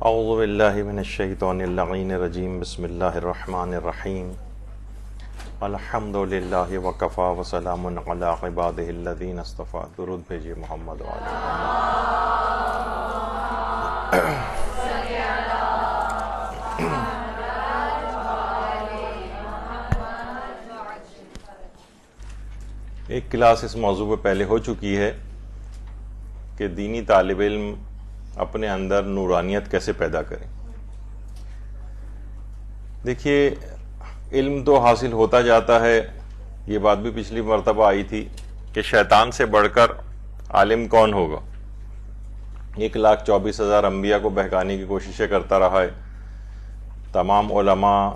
اعوذ باللہ من الشیطان اللعین الرجیم بسم اللہ الرحمن الرحیم الحمد للہ وکفا وسلام علی عبادہ الذین اصطفیٰ. درود بھیجیے محمد وعلی ایک کلاس اس موضوع پہ پہلے ہو چکی ہے کہ دینی طالب علم اپنے اندر نورانیت کیسے پیدا کریں. دیکھیے، علم تو حاصل ہوتا جاتا ہے. یہ بات بھی پچھلی مرتبہ آئی تھی کہ شیطان سے بڑھ کر عالم کون ہوگا. 1,24,000 انبیاء کو بہکانے کی کوششیں کرتا رہا ہے. تمام علماء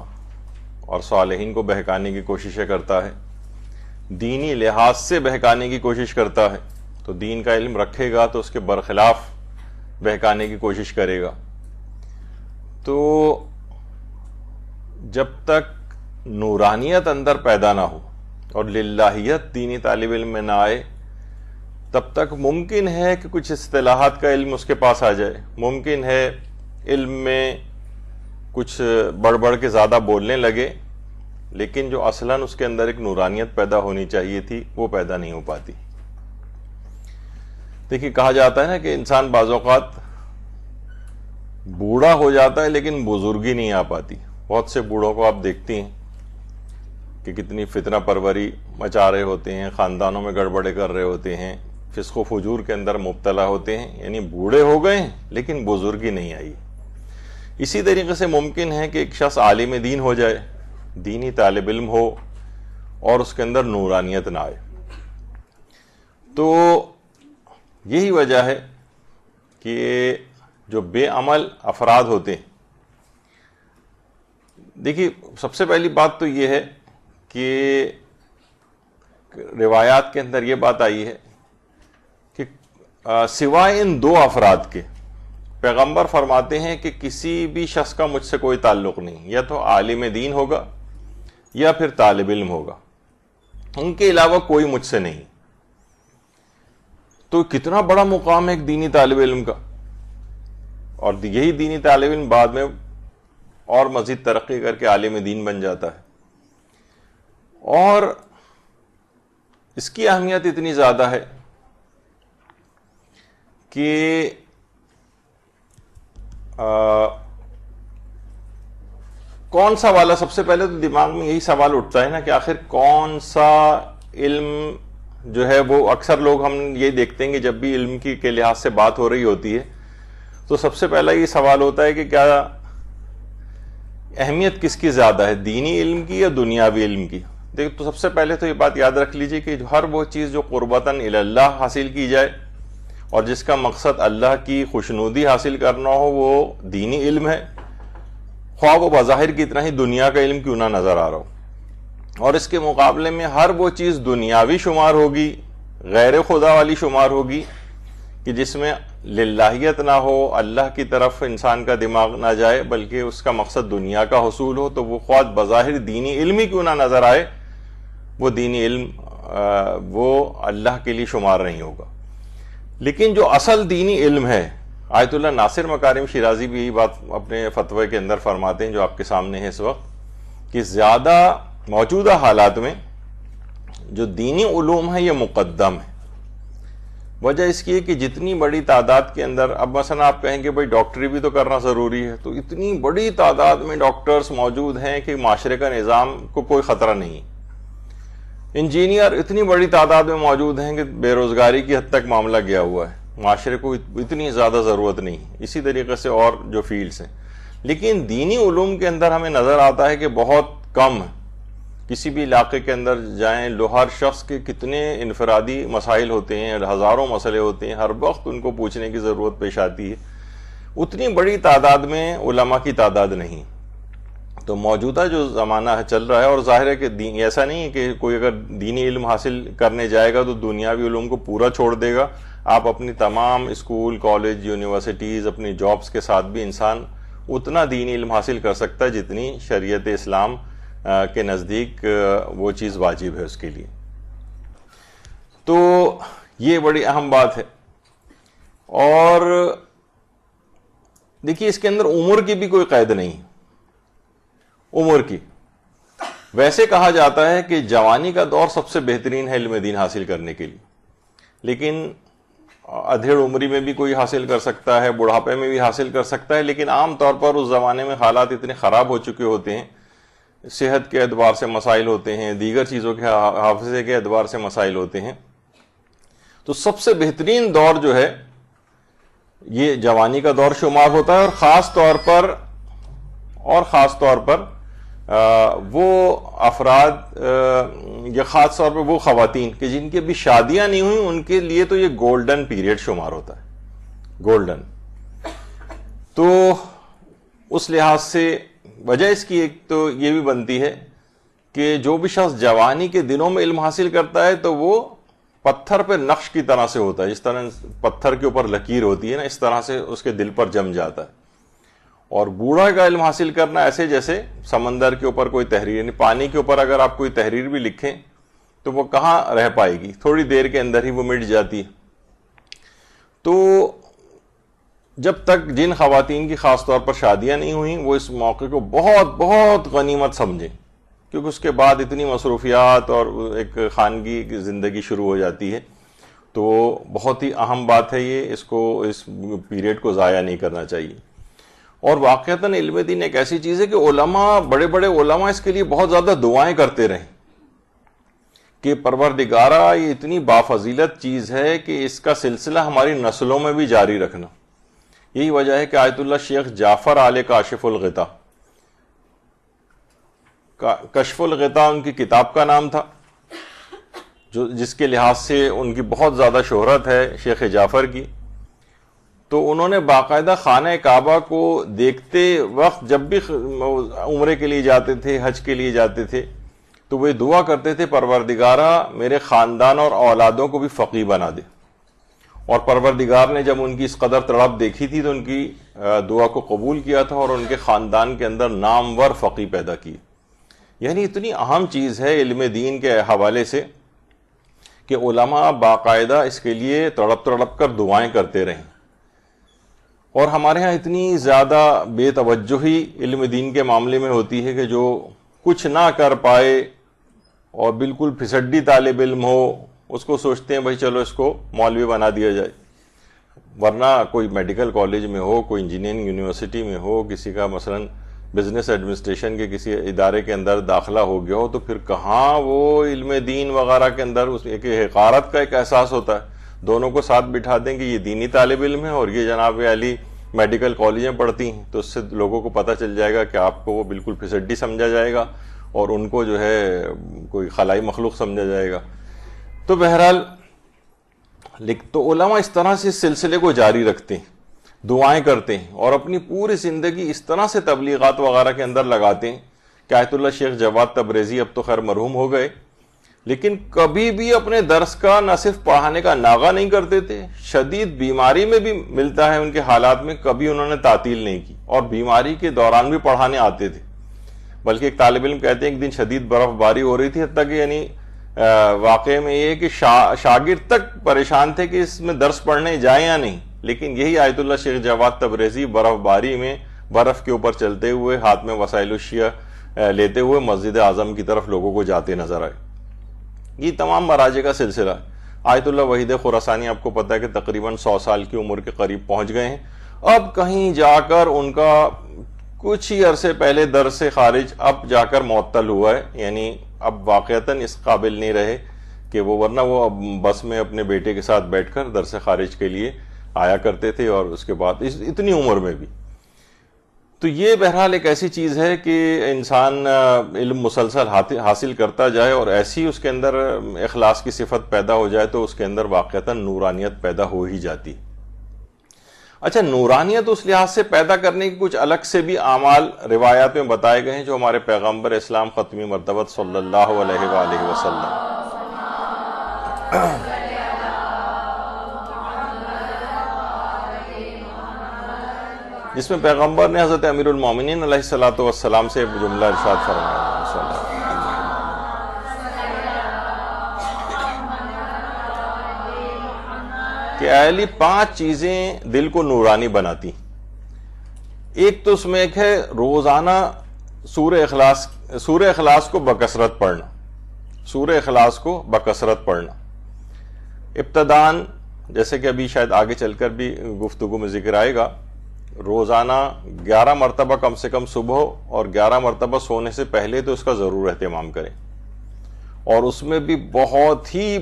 اور صالحین کو بہکانے کی کوششیں کرتا ہے. دینی لحاظ سے بہکانے کی کوشش کرتا ہے. تو دین کا علم رکھے گا تو اس کے برخلاف بہکانے کی کوشش کرے گا. تو جب تک نورانیت اندر پیدا نہ ہو اور للہیت دینی طالب علم میں نہ آئے، تب تک ممکن ہے کہ کچھ اصطلاحات کا علم اس کے پاس آ جائے. ممکن ہے علم میں کچھ بڑھ بڑھ کے زیادہ بولنے لگے، لیکن جو اصلاً اس کے اندر ایک نورانیت پیدا ہونی چاہیے تھی وہ پیدا نہیں ہو پاتی. دیکھیے، کہا جاتا ہے نا کہ انسان بعض اوقات بوڑھا ہو جاتا ہے لیکن بزرگی نہیں آ پاتی. بہت سے بوڑھوں کو آپ دیکھتی ہیں کہ کتنی فتنہ پروری مچا رہے ہوتے ہیں، خاندانوں میں گڑبڑے کر رہے ہوتے ہیں، فسق و فجور کے اندر مبتلا ہوتے ہیں. یعنی بوڑھے ہو گئے ہیں لیکن بزرگی نہیں آئی. اسی طریقے سے ممکن ہے کہ ایک شخص عالم دین ہو جائے، دینی طالب علم ہو، اور اس کے اندر نورانیت نہ آئے. تو یہی وجہ ہے کہ جو بے عمل افراد ہوتے ہیں، دیکھیے سب سے پہلی بات تو یہ ہے کہ روایات کے اندر یہ بات آئی ہے کہ سوائے ان دو افراد کے پیغمبر فرماتے ہیں کہ کسی بھی شخص کا مجھ سے کوئی تعلق نہیں، یا تو عالم دین ہوگا یا پھر طالب علم ہوگا، ان کے علاوہ کوئی مجھ سے نہیں. تو کتنا بڑا مقام ہے ایک دینی طالب علم کا. اور یہی دینی طالب علم بعد میں اور مزید ترقی کر کے عالم دین بن جاتا ہے. اور اس کی اہمیت اتنی زیادہ ہے کہ کون سا والا، سب سے پہلے تو دماغ میں یہی سوال اٹھتا ہے نا کہ آخر کون سا علم جو ہے وہ اکثر لوگ ہم یہ دیکھتے ہیں کہ جب بھی علم کی کے لحاظ سے بات ہو رہی ہوتی ہے تو سب سے پہلا یہ سوال ہوتا ہے کہ کیا اہمیت کس کی زیادہ ہے، دینی علم کی یا دنیاوی علم کی. دیکھ، تو سب سے پہلے تو یہ بات یاد رکھ لیجئے کہ ہر وہ چیز جو قربتاً الی اللہ حاصل کی جائے اور جس کا مقصد اللہ کی خوشنودی حاصل کرنا ہو، وہ دینی علم ہے، خواہ وہ بظاہر کی اتنا ہی دنیا کا علم کیوں نہ نظر آ رہا ہو. اور اس کے مقابلے میں ہر وہ چیز دنیاوی شمار ہوگی، غیر خدا والی شمار ہوگی کہ جس میں للہیت نہ ہو، اللہ کی طرف انسان کا دماغ نہ جائے بلکہ اس کا مقصد دنیا کا حصول ہو، تو وہ خواہ بظاہر دینی علم ہی کیوں نہ نظر آئے، وہ دینی علم وہ اللہ کے لیے شمار نہیں ہوگا. لیکن جو اصل دینی علم ہے، آیت اللہ ناصر مکارم شیرازی بھی یہی بات اپنے فتوے کے اندر فرماتے ہیں جو آپ کے سامنے ہے اس وقت، کہ زیادہ موجودہ حالات میں جو دینی علوم ہے یہ مقدم ہے. وجہ اس کی ہے کہ جتنی بڑی تعداد کے اندر، اب مثلا آپ کہیں گے بھائی ڈاکٹری بھی تو کرنا ضروری ہے، تو اتنی بڑی تعداد میں ڈاکٹرز موجود ہیں کہ معاشرے کا نظام کو کوئی خطرہ نہیں. انجینئر اتنی بڑی تعداد میں موجود ہیں کہ بے روزگاری کی حد تک معاملہ گیا ہوا ہے، معاشرے کو اتنی زیادہ ضرورت نہیں. اسی طریقے سے اور جو فیلڈز ہیں. لیکن دینی علوم کے اندر ہمیں نظر آتا ہے کہ بہت کم ہے. کسی بھی علاقے کے اندر جائیں، ہر شخص کے کتنے انفرادی مسائل ہوتے ہیں، ہزاروں مسئلے ہوتے ہیں، ہر وقت ان کو پوچھنے کی ضرورت پیش آتی ہے. اتنی بڑی تعداد میں علماء کی تعداد نہیں. تو موجودہ جو زمانہ چل رہا ہے، اور ظاہر ہے کہ ایسا نہیں ہے کہ کوئی اگر دینی علم حاصل کرنے جائے گا تو دنیاوی علوم کو پورا چھوڑ دے گا. آپ اپنی تمام اسکول، کالج، یونیورسٹیز، اپنی جابز کے ساتھ بھی انسان اتنا دینی علم حاصل کر سکتا ہے جتنی شریعت اسلام کے نزدیک وہ چیز واجب ہے اس کے لیے. تو یہ بڑی اہم بات ہے. اور دیکھیے اس کے اندر عمر کی بھی کوئی قید نہیں، عمر کی. ویسے کہا جاتا ہے کہ جوانی کا دور سب سے بہترین ہے علم دین حاصل کرنے کے لیے، لیکن ادھیڑ عمری میں بھی کوئی حاصل کر سکتا ہے، بڑھاپے میں بھی حاصل کر سکتا ہے، لیکن عام طور پر اس زمانے میں حالات اتنے خراب ہو چکے ہوتے ہیں، صحت کے اعتبار سے مسائل ہوتے ہیں، دیگر چیزوں کے حافظے کے اعتبار سے مسائل ہوتے ہیں. تو سب سے بہترین دور جو ہے یہ جوانی کا دور شمار ہوتا ہے، اور خاص طور پر وہ افراد یا خاص طور پر وہ خواتین کہ جن کی ابھی شادیاں نہیں ہوئی، ان کے لیے تو یہ گولڈن پیریڈ شمار ہوتا ہے، گولڈن. تو اس لحاظ سے وجہ اس کی ایک تو یہ بھی بنتی ہے کہ جو بھی شخص جوانی کے دنوں میں علم حاصل کرتا ہے تو وہ پتھر پہ نقش کی طرح سے ہوتا ہے، جس طرح پتھر کے اوپر لکیر ہوتی ہے نا، اس طرح سے اس کے دل پر جم جاتا ہے. اور بوڑھا کا علم حاصل کرنا ایسے جیسے سمندر کے اوپر کوئی تحریر، یعنی پانی کے اوپر اگر آپ کوئی تحریر بھی لکھیں تو وہ کہاں رہ پائے گی، تھوڑی دیر کے اندر ہی وہ مٹ جاتی ہے. تو جب تک جن خواتین کی خاص طور پر شادیاں نہیں ہوئیں وہ اس موقع کو بہت بہت غنیمت سمجھیں، کیونکہ اس کے بعد اتنی مصروفیات اور ایک خانگی زندگی شروع ہو جاتی ہے. تو بہت ہی اہم بات ہے یہ، اس پیریڈ کو ضائع نہیں کرنا چاہیے. اور واقعتاً علم دین ایک ایسی چیز ہے کہ علماء، بڑے بڑے علماء اس کے لیے بہت زیادہ دعائیں کرتے رہیں کہ پروردگارا یہ اتنی بافضیلت چیز ہے کہ اس کا سلسلہ ہماری نسلوں میں بھی جاری رکھنا. یہی وجہ ہے کہ آیت اللہ شیخ جعفر آل کاشف الغطا، کشف الغطا ان کی کتاب کا نام تھا، جس کے لحاظ سے ان کی بہت زیادہ شہرت ہے شیخ جعفر کی. تو انہوں نے باقاعدہ خانہ کعبہ کو دیکھتے وقت جب بھی عمرے کے لیے جاتے تھے، حج کے لیے جاتے تھے، تو وہ دعا کرتے تھے پروردگارا میرے خاندان اور اولادوں کو بھی فقیہ بنا دے. اور پروردگار نے جب ان کی اس قدر تڑپ دیکھی تھی تو ان کی دعا کو قبول کیا تھا اور ان کے خاندان کے اندر نامور فقیہ پیدا کیے. یعنی اتنی اہم چیز ہے علم دین کے حوالے سے کہ علماء باقاعدہ اس کے لیے تڑپ کر دعائیں کرتے رہیں. اور ہمارے ہاں اتنی زیادہ بے توجہی علم دین کے معاملے میں ہوتی ہے کہ جو کچھ نہ کر پائے اور بالکل پھسڈی طالب علم ہو، اس کو سوچتے ہیں بھائی چلو اس کو مولوی بنا دیا جائے. ورنہ کوئی میڈیکل کالج میں ہو، کوئی انجینئرنگ یونیورسٹی میں ہو، کسی کا مثلا بزنس ایڈمنسٹریشن کے کسی ادارے کے اندر داخلہ ہو گیا ہو، تو پھر کہاں وہ علم دین وغیرہ کے اندر اس ایک حقارت کا ایک احساس ہوتا ہے. دونوں کو ساتھ بٹھا دیں کہ یہ دینی طالب علم ہے اور یہ جناب علی میڈیکل کالجیں پڑھتی ہیں، تو اس سے لوگوں کو پتہ چل جائے گا کہ آپ کو وہ بالکل پھسڈی سمجھا جائے گا اور ان کو جو ہے کوئی خلائی مخلوق سمجھا جائے گا. تو بہرحال تو علماء اس طرح سے اس سلسلے کو جاری رکھتے ہیں، دعائیں کرتے ہیں اور اپنی پوری زندگی اس طرح سے تبلیغات وغیرہ کے اندر لگاتے ہیں کہ آیت اللہ شیخ جواد تبریزی اب تو خیر مرحوم ہو گئے، لیکن کبھی بھی اپنے درس کا نہ صرف پڑھانے کا ناغہ نہیں کرتے تھے، شدید بیماری میں بھی ملتا ہے ان کے حالات میں کبھی انہوں نے تعطیل نہیں کی اور بیماری کے دوران بھی پڑھانے آتے تھے. بلکہ ایک طالب علم کہتے ہیں ایک دن شدید برف باری ہو رہی تھی، حتیٰ کہ یعنی واقعے میں یہ کہ شاگرد تک پریشان تھے کہ اس میں درس پڑھنے جائیں یا نہیں، لیکن یہی آیت اللہ شیخ جواد تبریزی برف باری میں برف کے اوپر چلتے ہوئے ہاتھ میں وسائل الشیعہ لیتے ہوئے مسجد اعظم کی طرف لوگوں کو جاتے نظر آئے. یہ تمام مراجع کا سلسلہ ہے. آیت اللہ وحید خراسانی آپ کو پتہ ہے کہ تقریباً 100 سال کی عمر کے قریب پہنچ گئے ہیں. اب کہیں جا کر ان کا کچھ ہی عرصے پہلے درس سے خارج اب جا کر معطل ہوا ہے، یعنی اب واقعتاً اس قابل نہیں رہے کہ ورنہ وہ بس میں اپنے بیٹے کے ساتھ بیٹھ کر درس خارج کے لیے آیا کرتے تھے، اور اس کے بعد اتنی عمر میں بھی. تو یہ بہرحال ایک ایسی چیز ہے کہ انسان علم مسلسل حاصل کرتا جائے اور ایسی اس کے اندر اخلاص کی صفت پیدا ہو جائے تو اس کے اندر واقعتاً نورانیت پیدا ہو ہی جاتی. اچھا، نورانیت اس لحاظ سے پیدا کرنے کے کچھ الگ سے بھی اعمال روایات میں بتائے گئے ہیں جو ہمارے پیغمبر اسلام ختمی مرتبت صلی اللہ علیہ وآلہ وسلم جس میں پیغمبر نے حضرت امیر المومنین علیہ الصلوۃ والسلام سے جملہ ارشاد فرمایا کہ اے علی 5 چیزیں دل کو نورانی بناتی. ایک تو اس میں ایک ہے روزانہ سورہ اخلاص کو بکثرت پڑھنا، سورہ اخلاص کو بکثرت پڑھنا ابتدان، جیسے کہ ابھی شاید آگے چل کر بھی گفتگو میں ذکر آئے گا، روزانہ 11 مرتبہ کم سے کم صبح اور 11 مرتبہ سونے سے پہلے تو اس کا ضرور اہتمام کریں، اور اس میں بھی بہت ہی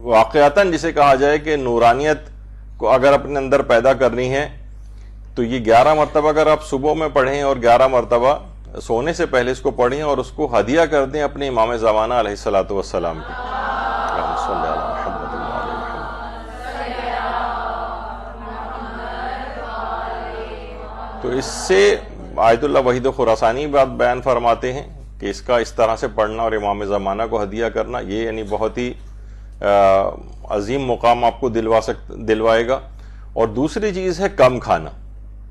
واقعتاً جسے کہا جائے کہ نورانیت کو اگر اپنے اندر پیدا کرنی ہے تو یہ 11 مرتبہ اگر آپ صبح میں پڑھیں اور 11 مرتبہ سونے سے پہلے اس کو پڑھیں اور اس کو ہدیہ کر دیں اپنے امام زمانہ علیہ الصلوۃ والسلام کو. تو اس سے آیت اللہ وحید خراسانی بات بیان فرماتے ہیں کہ اس کا اس طرح سے پڑھنا اور امام زمانہ کو ہدیہ کرنا یہ یعنی بہت ہی عظیم مقام آپ کو دلوائے گا. اور دوسری چیز ہے کم کھانا،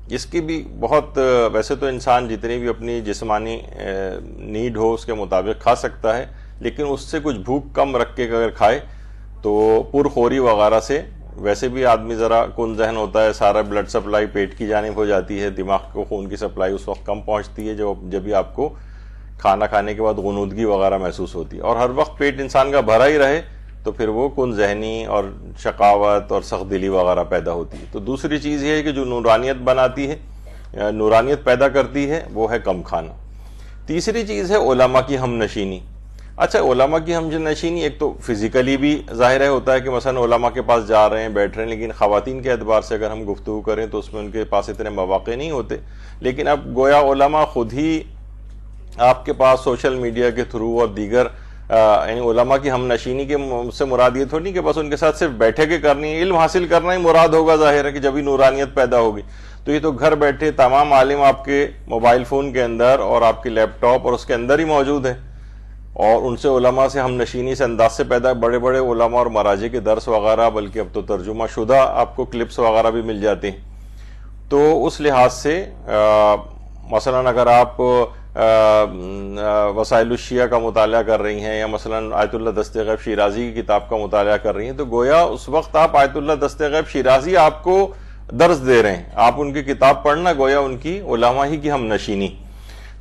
اس کی بھی بہت ویسے تو انسان جتنی بھی اپنی جسمانی نیڈ ہو اس کے مطابق کھا سکتا ہے، لیکن اس سے کچھ بھوک کم رکھ کے اگر کھائے تو پرخوری وغیرہ سے ویسے بھی آدمی ذرا کن ذہن ہوتا ہے، سارا بلڈ سپلائی پیٹ کی جانب ہو جاتی ہے، دماغ کو خون کی سپلائی اس وقت کم پہنچتی ہے جب بھی آپ کو کھانا کھانے کے بعد غنودگی وغیرہ محسوس ہوتی ہے، اور ہر وقت پیٹ انسان کا بھرا ہی رہے تو پھر وہ کن ذہنی اور شقاوت اور سخت دلی وغیرہ پیدا ہوتی ہے. تو دوسری چیز یہ ہے کہ جو نورانیت بناتی ہے، نورانیت پیدا کرتی ہے، وہ ہے کم کھانا. تیسری چیز ہے علماء کی ہم نشینی. اچھا، علماء کی ہم نشینی ایک تو فزیکلی بھی ظاہر ہے ہوتا ہے کہ مثلا علماء کے پاس جا رہے ہیں، بیٹھ رہے ہیں، لیکن خواتین کے اعتبار سے اگر ہم گفتگو کریں تو اس میں ان کے پاس اتنے مواقع نہیں ہوتے. لیکن اب گویا علماء خود ہی آپ کے پاس سوشل میڈیا کے تھرو اور دیگر یعنی علماء کی ہم نشینی کے سے مراد یہ تھوڑی نہیں کہ بس ان کے ساتھ صرف بیٹھے کے کرنی ہے، علم حاصل کرنا ہی مراد ہوگا، ظاہر ہے کہ جبھی نورانیت پیدا ہوگی. تو یہ تو گھر بیٹھے تمام عالم آپ کے موبائل فون کے اندر اور آپ کے لیپ ٹاپ اور اس کے اندر ہی موجود ہیں، اور ان سے علماء سے ہم نشینی سے انداز سے پیدا بڑے بڑے علماء اور مراجع کے درس وغیرہ، بلکہ اب تو ترجمہ شدہ آپ کو کلپس وغیرہ بھی مل جاتے ہیں. تو اس لحاظ سے مثلا اگر آپ وسائل الشیعہ کا مطالعہ کر رہی ہیں یا مثلا آیت اللہ دست غیب شیرازی کی کتاب کا مطالعہ کر رہی ہیں تو گویا اس وقت آپ آیت اللہ دست غیب شیرازی آپ کو درس دے رہے ہیں، آپ ان کی کتاب پڑھنا گویا ان کی علماء ہی کی ہم نشینی.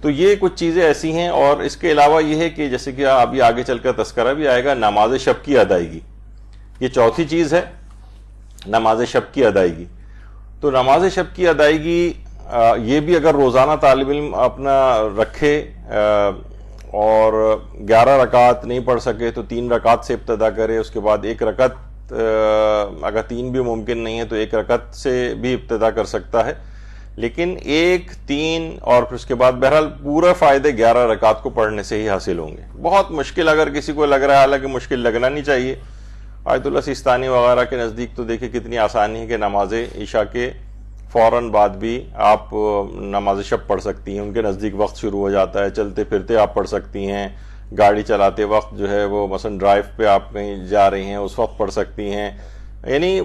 تو یہ کچھ چیزیں ایسی ہیں. اور اس کے علاوہ یہ ہے کہ جیسے کہ ابھی آگے چل کر تذکرہ بھی آئے گا، نماز شب کی ادائیگی، یہ چوتھی چیز ہے، نماز شب کی ادائیگی. تو نماز شب کی ادائیگی یہ بھی اگر روزانہ طالب علم اپنا رکھے اور 11 رکعت نہیں پڑھ سکے تو 3 رکعت سے ابتدا کرے، اس کے بعد 1 رکعت، اگر 3 بھی ممکن نہیں ہے تو 1 رکعت سے بھی ابتدا کر سکتا ہے. لیکن 1، 3 اور پھر اس کے بعد بہرحال پورا فائدے 11 رکعت کو پڑھنے سے ہی حاصل ہوں گے. بہت مشکل اگر کسی کو لگ رہا ہے، حالانکہ مشکل لگنا نہیں چاہیے، آیت اللہ سیستانی وغیرہ کے نزدیک تو دیکھیں کتنی آسانی ہے کہ نماز عشاء کے فوراً بعد بھی آپ نماز شب پڑھ سکتی ہیں. ان کے نزدیک وقت شروع ہو جاتا ہے، چلتے پھرتے آپ پڑھ سکتی ہیں، گاڑی چلاتے وقت جو ہے وہ مثلا ڈرائیو پہ آپ کہیں جا رہی ہیں اس وقت پڑھ سکتی ہیں، یعنی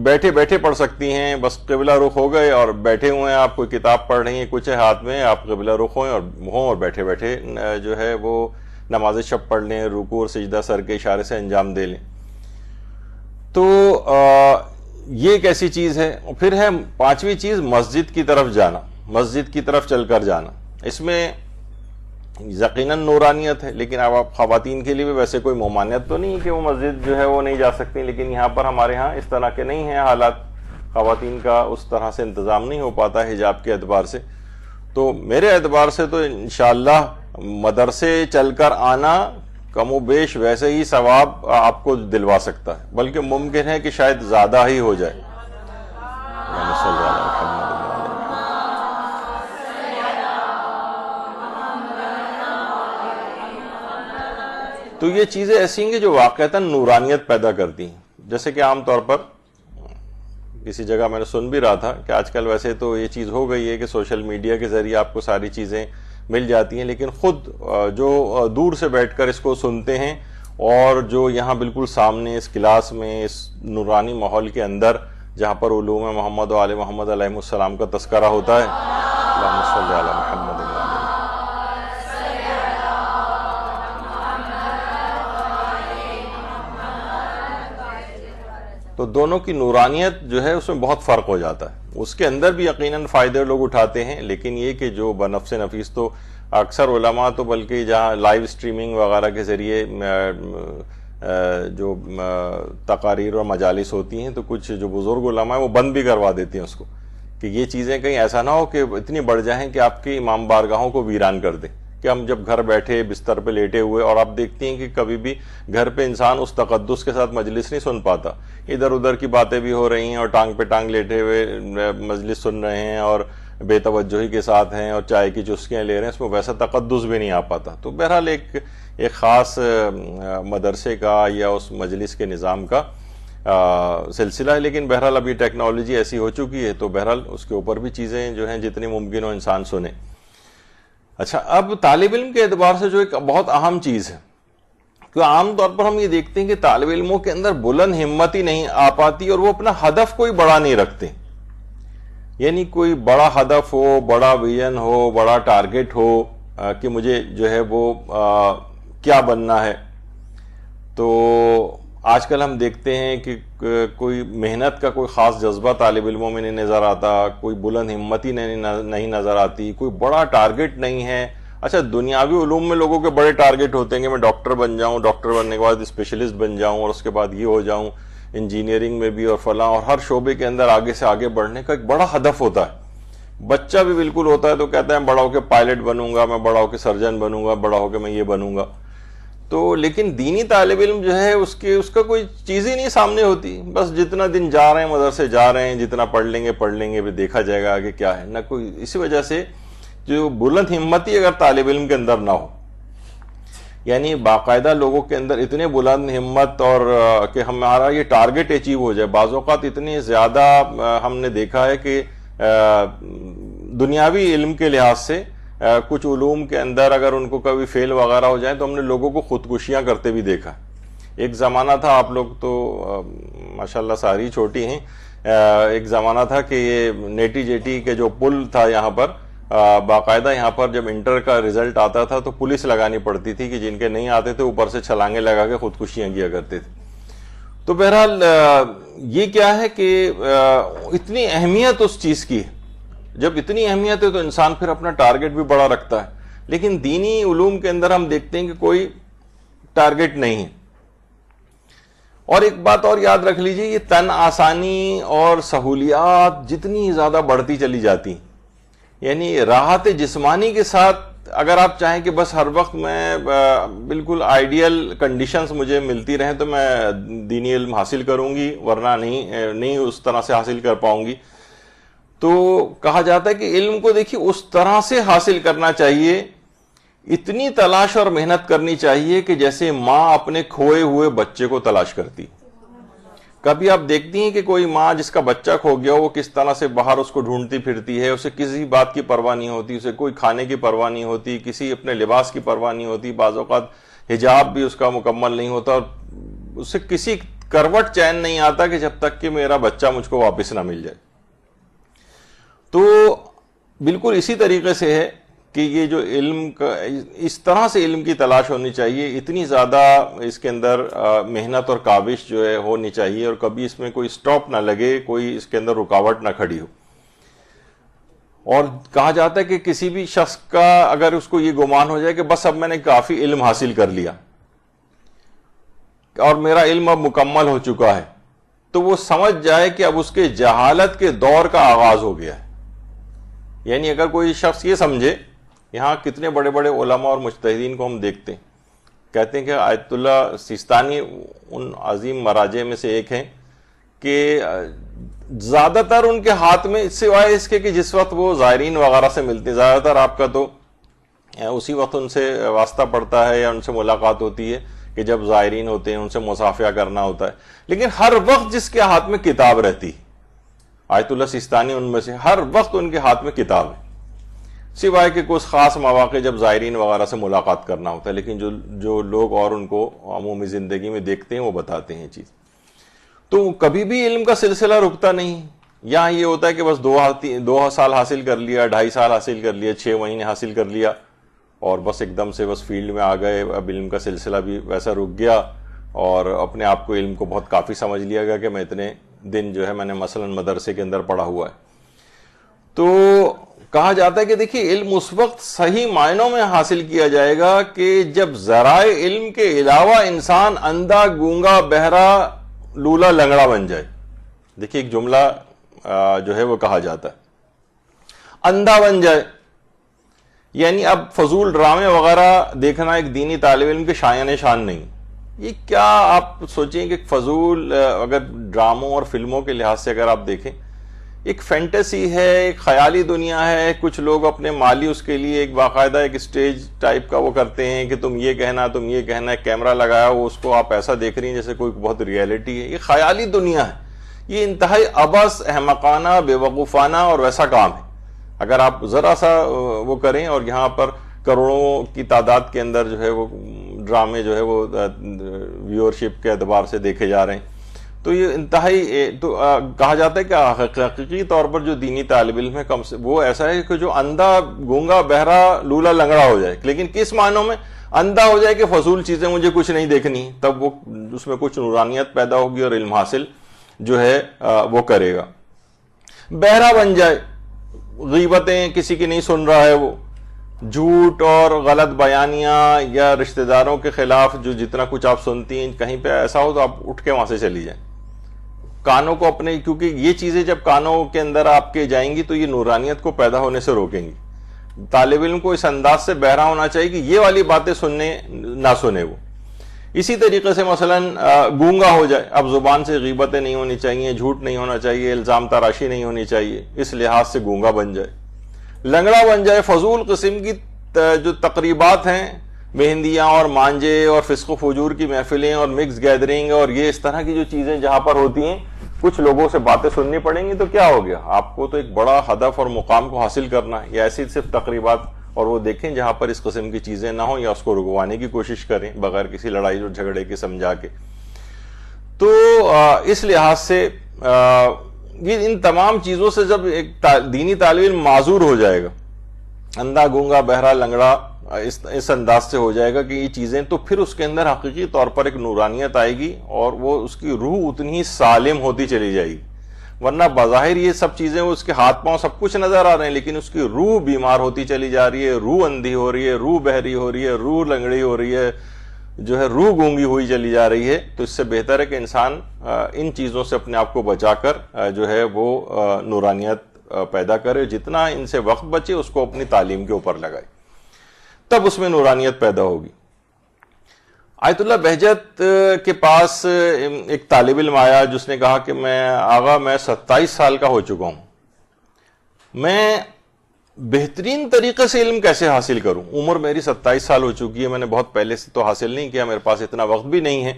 بیٹھے بیٹھے پڑھ سکتی ہیں. بس قبلہ رخ ہو گئے اور بیٹھے ہوئے ہیں، آپ کوئی کتاب پڑھ رہی ہیں، کچھ ہے ہاتھ میں، آپ قبلہ رخ ہوئیں اور بیٹھے بیٹھے جو ہے وہ نماز شب پڑھ لیں، رکوع اور سجدہ سر کے اشارے سے انجام دے لیں. تو یہ ایک ایسی چیز ہے. پھر ہے 5ویں چیز مسجد کی طرف جانا، مسجد کی طرف چل کر جانا. اس میں یقیناً نورانیت ہے، لیکن اب آپ خواتین کے لیے بھی ویسے کوئی ممانعت تو نہیں کہ وہ مسجد جو ہے وہ نہیں جا سکتی، لیکن یہاں پر ہمارے ہاں اس طرح کے نہیں ہیں حالات، خواتین کا اس طرح سے انتظام نہیں ہو پاتا حجاب کے اعتبار سے. تو میرے اعتبار سے تو انشاءاللہ مدرسے چل کر آنا کم و بیش ویسے ہی ثواب آپ کو دلوا سکتا ہے، بلکہ ممکن ہے کہ شاید زیادہ ہی ہو جائے. تو یہ چیزیں ایسی ہیں کہ جو واقعتاً نورانیت پیدا کرتی ہیں. جیسے کہ عام طور پر کسی جگہ میں نے سن بھی رہا تھا کہ آج کل ویسے تو یہ چیز ہو گئی ہے کہ سوشل میڈیا کے ذریعے آپ کو ساری چیزیں مل جاتی ہیں، لیکن خود جو دور سے بیٹھ کر اس کو سنتے ہیں اور جو یہاں بالکل سامنے اس کلاس میں اس نورانی ماحول کے اندر جہاں پر علوم محمد و آل محمد علیہ السلام کا تذکرہ ہوتا ہے، اللہم صلی علی محمد. تو دونوں کی نورانیت جو ہے اس میں بہت فرق ہو جاتا ہے. اس کے اندر بھی یقیناً فائدے لوگ اٹھاتے ہیں، لیکن یہ کہ جو بنفس نفیس تو اکثر علماء تو بلکہ جہاں لائیو اسٹریمنگ وغیرہ کے ذریعے جو تقاریر اور مجالس ہوتی ہیں تو کچھ جو بزرگ علماء ہیں وہ بند بھی کروا دیتے ہیں اس کو، کہ یہ چیزیں کہیں ایسا نہ ہو کہ اتنی بڑھ جائیں کہ آپ کی امام بارگاہوں کو ویران کر دیں. کہ ہم جب گھر بیٹھے بستر پہ لیٹے ہوئے، اور آپ دیکھتی ہیں کہ کبھی بھی گھر پہ انسان اس تقدس کے ساتھ مجلس نہیں سن پاتا، ادھر ادھر کی باتیں بھی ہو رہی ہیں اور ٹانگ پہ ٹانگ لیٹے ہوئے مجلس سن رہے ہیں اور بے توجہی کے ساتھ ہیں اور چائے کی چسکیاں لے رہے ہیں، اس میں ویسا تقدس بھی نہیں آ پاتا. تو بہرحال ایک خاص مدرسے کا یا اس مجلس کے نظام کا سلسلہ ہے. لیکن بہرحال ابھی ٹیکنالوجی ایسی ہو چکی ہے تو بہرحال اس کے اوپر بھی چیزیں جو ہیں جتنی ممکن ہو انسان سنے. اچھا، اب طالب علم کے اعتبار سے جو ایک بہت اہم چیز ہے، کہ عام طور پر ہم یہ دیکھتے ہیں کہ طالب علموں کے اندر بلند ہمت ہی نہیں آ پاتی اور وہ اپنا ہدف کوئی بڑا نہیں رکھتے. یعنی کوئی بڑا ہدف ہو، بڑا ویژن ہو، بڑا ٹارگٹ ہو کہ مجھے جو ہے وہ کیا بننا ہے. تو آج کل ہم دیکھتے ہیں کہ کوئی محنت کا کوئی خاص جذبہ طالب علموں میں نہیں نظر آتا، کوئی بلند ہمتی نہیں نظر آتی، کوئی بڑا ٹارگٹ نہیں ہے. اچھا، دنیاوی علوم میں لوگوں کے بڑے ٹارگٹ ہوتے ہیں کہ میں ڈاکٹر بن جاؤں، ڈاکٹر بننے کے بعد اسپیشلسٹ بن جاؤں اور اس کے بعد یہ ہو جاؤں، انجینئرنگ میں بھی اور فلاں، اور ہر شعبے کے اندر آگے سے آگے بڑھنے کا ایک بڑا ہدف ہوتا ہے. بچہ بھی بالکل ہوتا ہے تو کہتا ہے میں بڑا ہو کے پائلٹ بنوں گا، میں بڑا ہو کے سرجن بنوں گا، بڑا ہو کے میں یہ بنوں گا. تو لیکن دینی طالب علم جو ہے اس کا کوئی چیز ہی نہیں سامنے ہوتی. بس جتنا دن جا رہے ہیں مدرسے جا رہے ہیں، جتنا پڑھ لیں گے پھر دیکھا جائے گا آگے کیا ہے، نہ کوئی. اسی وجہ سے جو بلند ہمتی اگر طالب علم کے اندر نہ ہو، یعنی باقاعدہ لوگوں کے اندر اتنے بلند ہمت اور کہ ہمارا یہ ٹارگٹ اچیو ہو جائے. بعض اوقات اتنی زیادہ ہم نے دیکھا ہے کہ دنیاوی علم کے لحاظ سے کچھ علوم کے اندر اگر ان کو کبھی فیل وغیرہ ہو جائیں تو ہم نے لوگوں کو خودکشیاں کرتے بھی دیکھا. ایک زمانہ تھا، آپ لوگ تو ماشاءاللہ ساری چھوٹی ہیں، ایک زمانہ تھا کہ یہ نیٹی جیٹی کے جو پل تھا یہاں پر، باقاعدہ یہاں پر جب انٹر کا رزلٹ آتا تھا تو پولیس لگانی پڑتی تھی کہ جن کے نہیں آتے تھے اوپر سے چھلانگیں لگا کے خودکشیاں کیا کرتے تھے. تو بہرحال یہ کیا ہے کہ اتنی اہمیت اس چیز کی ہے. جب اتنی اہمیت ہے تو انسان پھر اپنا ٹارگٹ بھی بڑا رکھتا ہے. لیکن دینی علوم کے اندر ہم دیکھتے ہیں کہ کوئی ٹارگٹ نہیں ہے. اور ایک بات اور یاد رکھ لیجئے، یہ تن آسانی اور سہولیات جتنی زیادہ بڑھتی چلی جاتی ہیں، یعنی راحت جسمانی کے ساتھ اگر آپ چاہیں کہ بس ہر وقت میں بالکل آئیڈیل کنڈیشنز مجھے ملتی رہیں تو میں دینی علم حاصل کروں گی، ورنہ نہیں اس طرح سے حاصل کر پاؤں گی. تو کہا جاتا ہے کہ علم کو دیکھیے اس طرح سے حاصل کرنا چاہیے، اتنی تلاش اور محنت کرنی چاہیے کہ جیسے ماں اپنے کھوئے ہوئے بچے کو تلاش کرتی. کبھی آپ دیکھتی ہیں کہ کوئی ماں جس کا بچہ کھو گیا وہ کس طرح سے باہر اس کو ڈھونڈتی پھرتی ہے، اسے کسی بات کی پرواہ نہیں ہوتی، اسے کوئی کھانے کی پرواہ نہیں ہوتی، کسی اپنے لباس کی پرواہ نہیں ہوتی، بعض اوقات حجاب بھی اس کا مکمل نہیں ہوتا، اور اسے کسی کروٹ چین نہیں آتا کہ جب تک کہ میرا بچہ مجھ کو واپس نہ مل جائے. تو بالکل اسی طریقے سے ہے کہ یہ جو علم کا اس طرح سے علم کی تلاش ہونی چاہیے، اتنی زیادہ اس کے اندر محنت اور کاوش جو ہے ہونی چاہیے، اور کبھی اس میں کوئی سٹاپ نہ لگے، کوئی اس کے اندر رکاوٹ نہ کھڑی ہو. اور کہا جاتا ہے کہ کسی بھی شخص کا اگر اس کو یہ گمان ہو جائے کہ بس اب میں نے کافی علم حاصل کر لیا اور میرا علم اب مکمل ہو چکا ہے، تو وہ سمجھ جائے کہ اب اس کے جہالت کے دور کا آغاز ہو گیا ہے. یعنی اگر کوئی شخص یہ سمجھے، یہاں کتنے بڑے بڑے علماء اور مجتہدین کو ہم دیکھتے ہیں، کہتے ہیں کہ آیت اللہ سیستانی ان عظیم مراجع میں سے ایک ہیں کہ زیادہ تر ان کے ہاتھ میں سوائے اس کے کہ جس وقت وہ زائرین وغیرہ سے ملتے ہیں، زیادہ تر آپ کا تو اسی وقت ان سے واسطہ پڑتا ہے یا ان سے ملاقات ہوتی ہے کہ جب زائرین ہوتے ہیں ان سے مصافحہ کرنا ہوتا ہے. لیکن ہر وقت جس کے ہاتھ میں کتاب رہتی، آیت اللہ سیستانی ان میں سے، ہر وقت ان کے ہاتھ میں کتاب ہے، سوائے کہ کچھ خاص مواقع جب زائرین وغیرہ سے ملاقات کرنا ہوتا ہے. لیکن جو لوگ اور ان کو عمومی زندگی میں دیکھتے ہیں وہ بتاتے ہیں چیز. تو کبھی بھی علم کا سلسلہ رکتا نہیں. یہاں یہ ہوتا ہے کہ بس 2 سال حاصل کر لیا، 2.5 سال حاصل کر لیا، 6 مہینے حاصل کر لیا، اور بس ایک دم سے بس فیلڈ میں آ گئے، اب علم کا سلسلہ بھی ویسا رک گیا. اور اپنے آپ کو علم کو بہت کافی سمجھ لیا گیا کہ میں اتنے دن جو ہے میں نے مثلا مدرسے کے اندر پڑھا ہوا ہے. تو کہا جاتا ہے کہ دیکھیے علم اس وقت صحیح معنوں میں حاصل کیا جائے گا کہ جب ذرائع علم کے علاوہ انسان اندھا گونگا بہرا لولا لنگڑا بن جائے. دیکھیے ایک جملہ جو ہے وہ کہا جاتا ہے اندھا بن جائے، یعنی اب فضول ڈرامے وغیرہ دیکھنا ایک دینی طالب علم کے شایان شان نہیں. یہ کیا آپ سوچیں کہ فضول اگر ڈراموں اور فلموں کے لحاظ سے اگر آپ دیکھیں ایک فینٹیسی ہے، ایک خیالی دنیا ہے. کچھ لوگ اپنے مالی اس کے لیے ایک باقاعدہ ایک اسٹیج ٹائپ کا وہ کرتے ہیں کہ تم یہ کہنا تم یہ کہنا ہے، کیمرہ لگایا ہو اس کو آپ ایسا دیکھ رہی ہیں جیسے کوئی بہت ریئلٹی ہے. یہ خیالی دنیا ہے، یہ انتہائی عبث احمقانہ بے وقوفانہ اور ویسا کام ہے. اگر آپ ذرا سا وہ کریں اور یہاں پر کروڑوں کی تعداد کے اندر جو ہے وہ ڈرامے جو ہے وہ ویورشپ کے اعتبار سے دیکھے جا رہے ہیں تو یہ انتہائی تو کہا جاتا ہے کہ حقیقی طور پر جو دینی طالب علم ہے کم سے وہ ایسا ہے کہ جو اندھا گونگا بہرا لولا لنگڑا ہو جائے. لیکن کس معنوں میں اندھا ہو جائے کہ فضول چیزیں مجھے کچھ نہیں دیکھنی، تب وہ اس میں کچھ نورانیت پیدا ہوگی اور علم حاصل جو ہے وہ کرے گا. بہرا بن جائے، غیبتیں کسی کی نہیں سن رہا ہے، وہ جھوٹ اور غلط بیانیاں یا رشتہ داروں کے خلاف جو جتنا کچھ آپ سنتی ہیں کہیں پہ ایسا ہو تو آپ اٹھ کے وہاں سے چلی جائیں. کانوں کو اپنے، کیونکہ یہ چیزیں جب کانوں کے اندر آپ کے جائیں گی تو یہ نورانیت کو پیدا ہونے سے روکیں گی. طالب علم کو اس انداز سے بہرا ہونا چاہیے کہ یہ والی باتیں سننے نہ سنے وہ. اسی طریقے سے مثلا گونگا ہو جائے، اب زبان سے غیبتیں نہیں ہونی چاہیے، جھوٹ نہیں ہونا چاہیے، الزام تراشی نہیں ہونی چاہیے، اس لحاظ سے گونگا بن جائے. لنگڑا بن جائے، فضول قسم کی جو تقریبات ہیں، مہندیاں اور مانجے اور فسق و فجور کی محفلیں اور مکس گیدرنگ اور یہ اس طرح کی جو چیزیں جہاں پر ہوتی ہیں کچھ لوگوں سے باتیں سننی پڑیں گی تو کیا ہو گیا. آپ کو تو ایک بڑا ہدف اور مقام کو حاصل کرنا ہے. یا ایسی صرف تقریبات اور وہ دیکھیں جہاں پر اس قسم کی چیزیں نہ ہوں یا اس کو رکوانے کی کوشش کریں بغیر کسی لڑائی اور جھگڑے کے سمجھا کے. تو اس لحاظ سے یہ ان تمام چیزوں سے جب ایک دینی طالب علم معذور ہو جائے گا، اندھا گونگا بہرا لنگڑا اس انداز سے ہو جائے گا کہ یہ چیزیں، تو پھر اس کے اندر حقیقی طور پر ایک نورانیت آئے گی اور وہ اس کی روح اتنی ہی سالم ہوتی چلی جائے گی. ورنہ بظاہر یہ سب چیزیں اس کے ہاتھ پاؤں سب کچھ نظر آ رہے ہیں لیکن اس کی روح بیمار ہوتی چلی جا رہی ہے، روح اندھی ہو رہی ہے، روح بہری ہو رہی ہے، روح لنگڑی ہو رہی ہے، جو ہے روح گونگی ہوئی چلی جا رہی ہے. تو اس سے بہتر ہے کہ انسان ان چیزوں سے اپنے آپ کو بچا کر جو ہے وہ نورانیت پیدا کرے. جتنا ان سے وقت بچے اس کو اپنی تعلیم کے اوپر لگائے، تب اس میں نورانیت پیدا ہوگی. آیت اللہ بہجت کے پاس ایک طالب علم آیا جس نے کہا کہ میں 27 سال کا ہو چکا ہوں، میں بہترین طریقے سے علم کیسے حاصل کروں؟ عمر میری 27 سال ہو چکی ہے، میں نے بہت پہلے سے تو حاصل نہیں کیا، میرے پاس اتنا وقت بھی نہیں ہے.